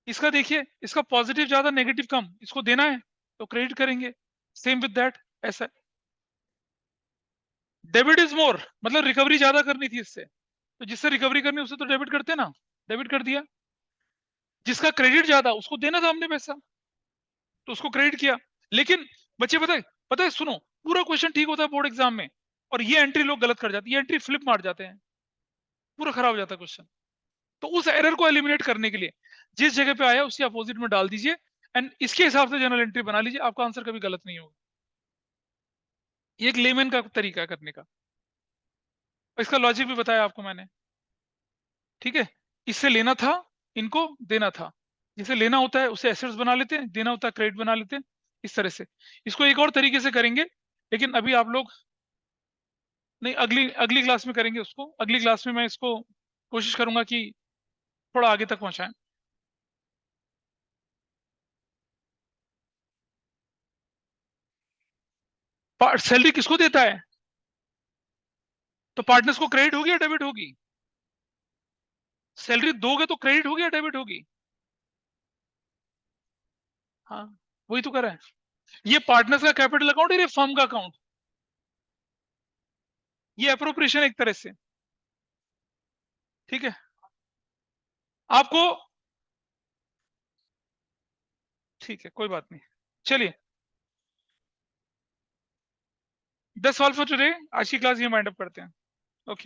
इसका देखिए, इसका पॉजिटिव ज्यादा नेगेटिव कम, इसको देना है तो क्रेडिट करेंगे, सेम विद दैट। ऐसा डेबिट इज मोर मतलब रिकवरी ज्यादा करनी थी इससे, तो जिससे रिकवरी करनी उससे तो डेबिट करते ना, डेबिट कर दिया। जिसका क्रेडिट ज्यादा उसको देना था हमने पैसा, तो उसको क्रेडिट किया। लेकिन बच्चे पता है सुनो, पूरा क्वेश्चन ठीक होता है बोर्ड एग्जाम में, और ये एंट्री लोग गलत कर जाते हैं, ये एंट्री फ्लिप मार जाते हैं, पूरा खराब हो जाता है क्वेश्चन। तो उस एरर को एलिमिनेट करने के लिए जिस जगह पे आया उसके अपोजिट में डाल दीजिए, एंड इसके हिसाब से जनरल एंट्री बना लीजिए, आपका आंसर कभी गलत नहीं होगा। ये एक लेमन का तरीका है करने का, और इसका लॉजिक भी बताया आपको मैंने, ठीक है। इससे लेना था, इनको देना था, जिसे लेना होता है उसे एसेट्स बना लेते हैं, देना होता है क्रेडिट बना लेते हैं, इस तरह से। इसको एक और तरीके से करेंगे, लेकिन अभी आप लोग नहीं, अगली अगली क्लास में करेंगे उसको, अगली क्लास में मैं इसको कोशिश करूंगा कि थोड़ा आगे तक पहुंचाएं। सैलरी किसको देता है, तो पार्टनर्स को क्रेडिट होगी या डेबिट होगी? सैलरी दोगे तो क्रेडिट होगी या डेबिट होगी? हाँ, वही तो कर रहा है। ये पार्टनर्स का कैपिटल अकाउंट है, ये फर्म का अकाउंट, ये अप्रोप्रिएशन एक तरह से, ठीक है। आपको ठीक है, कोई बात नहीं, चलिए 10 सवाल फॉर टुडे, आज की क्लास ये वाइंड अप करते हैं।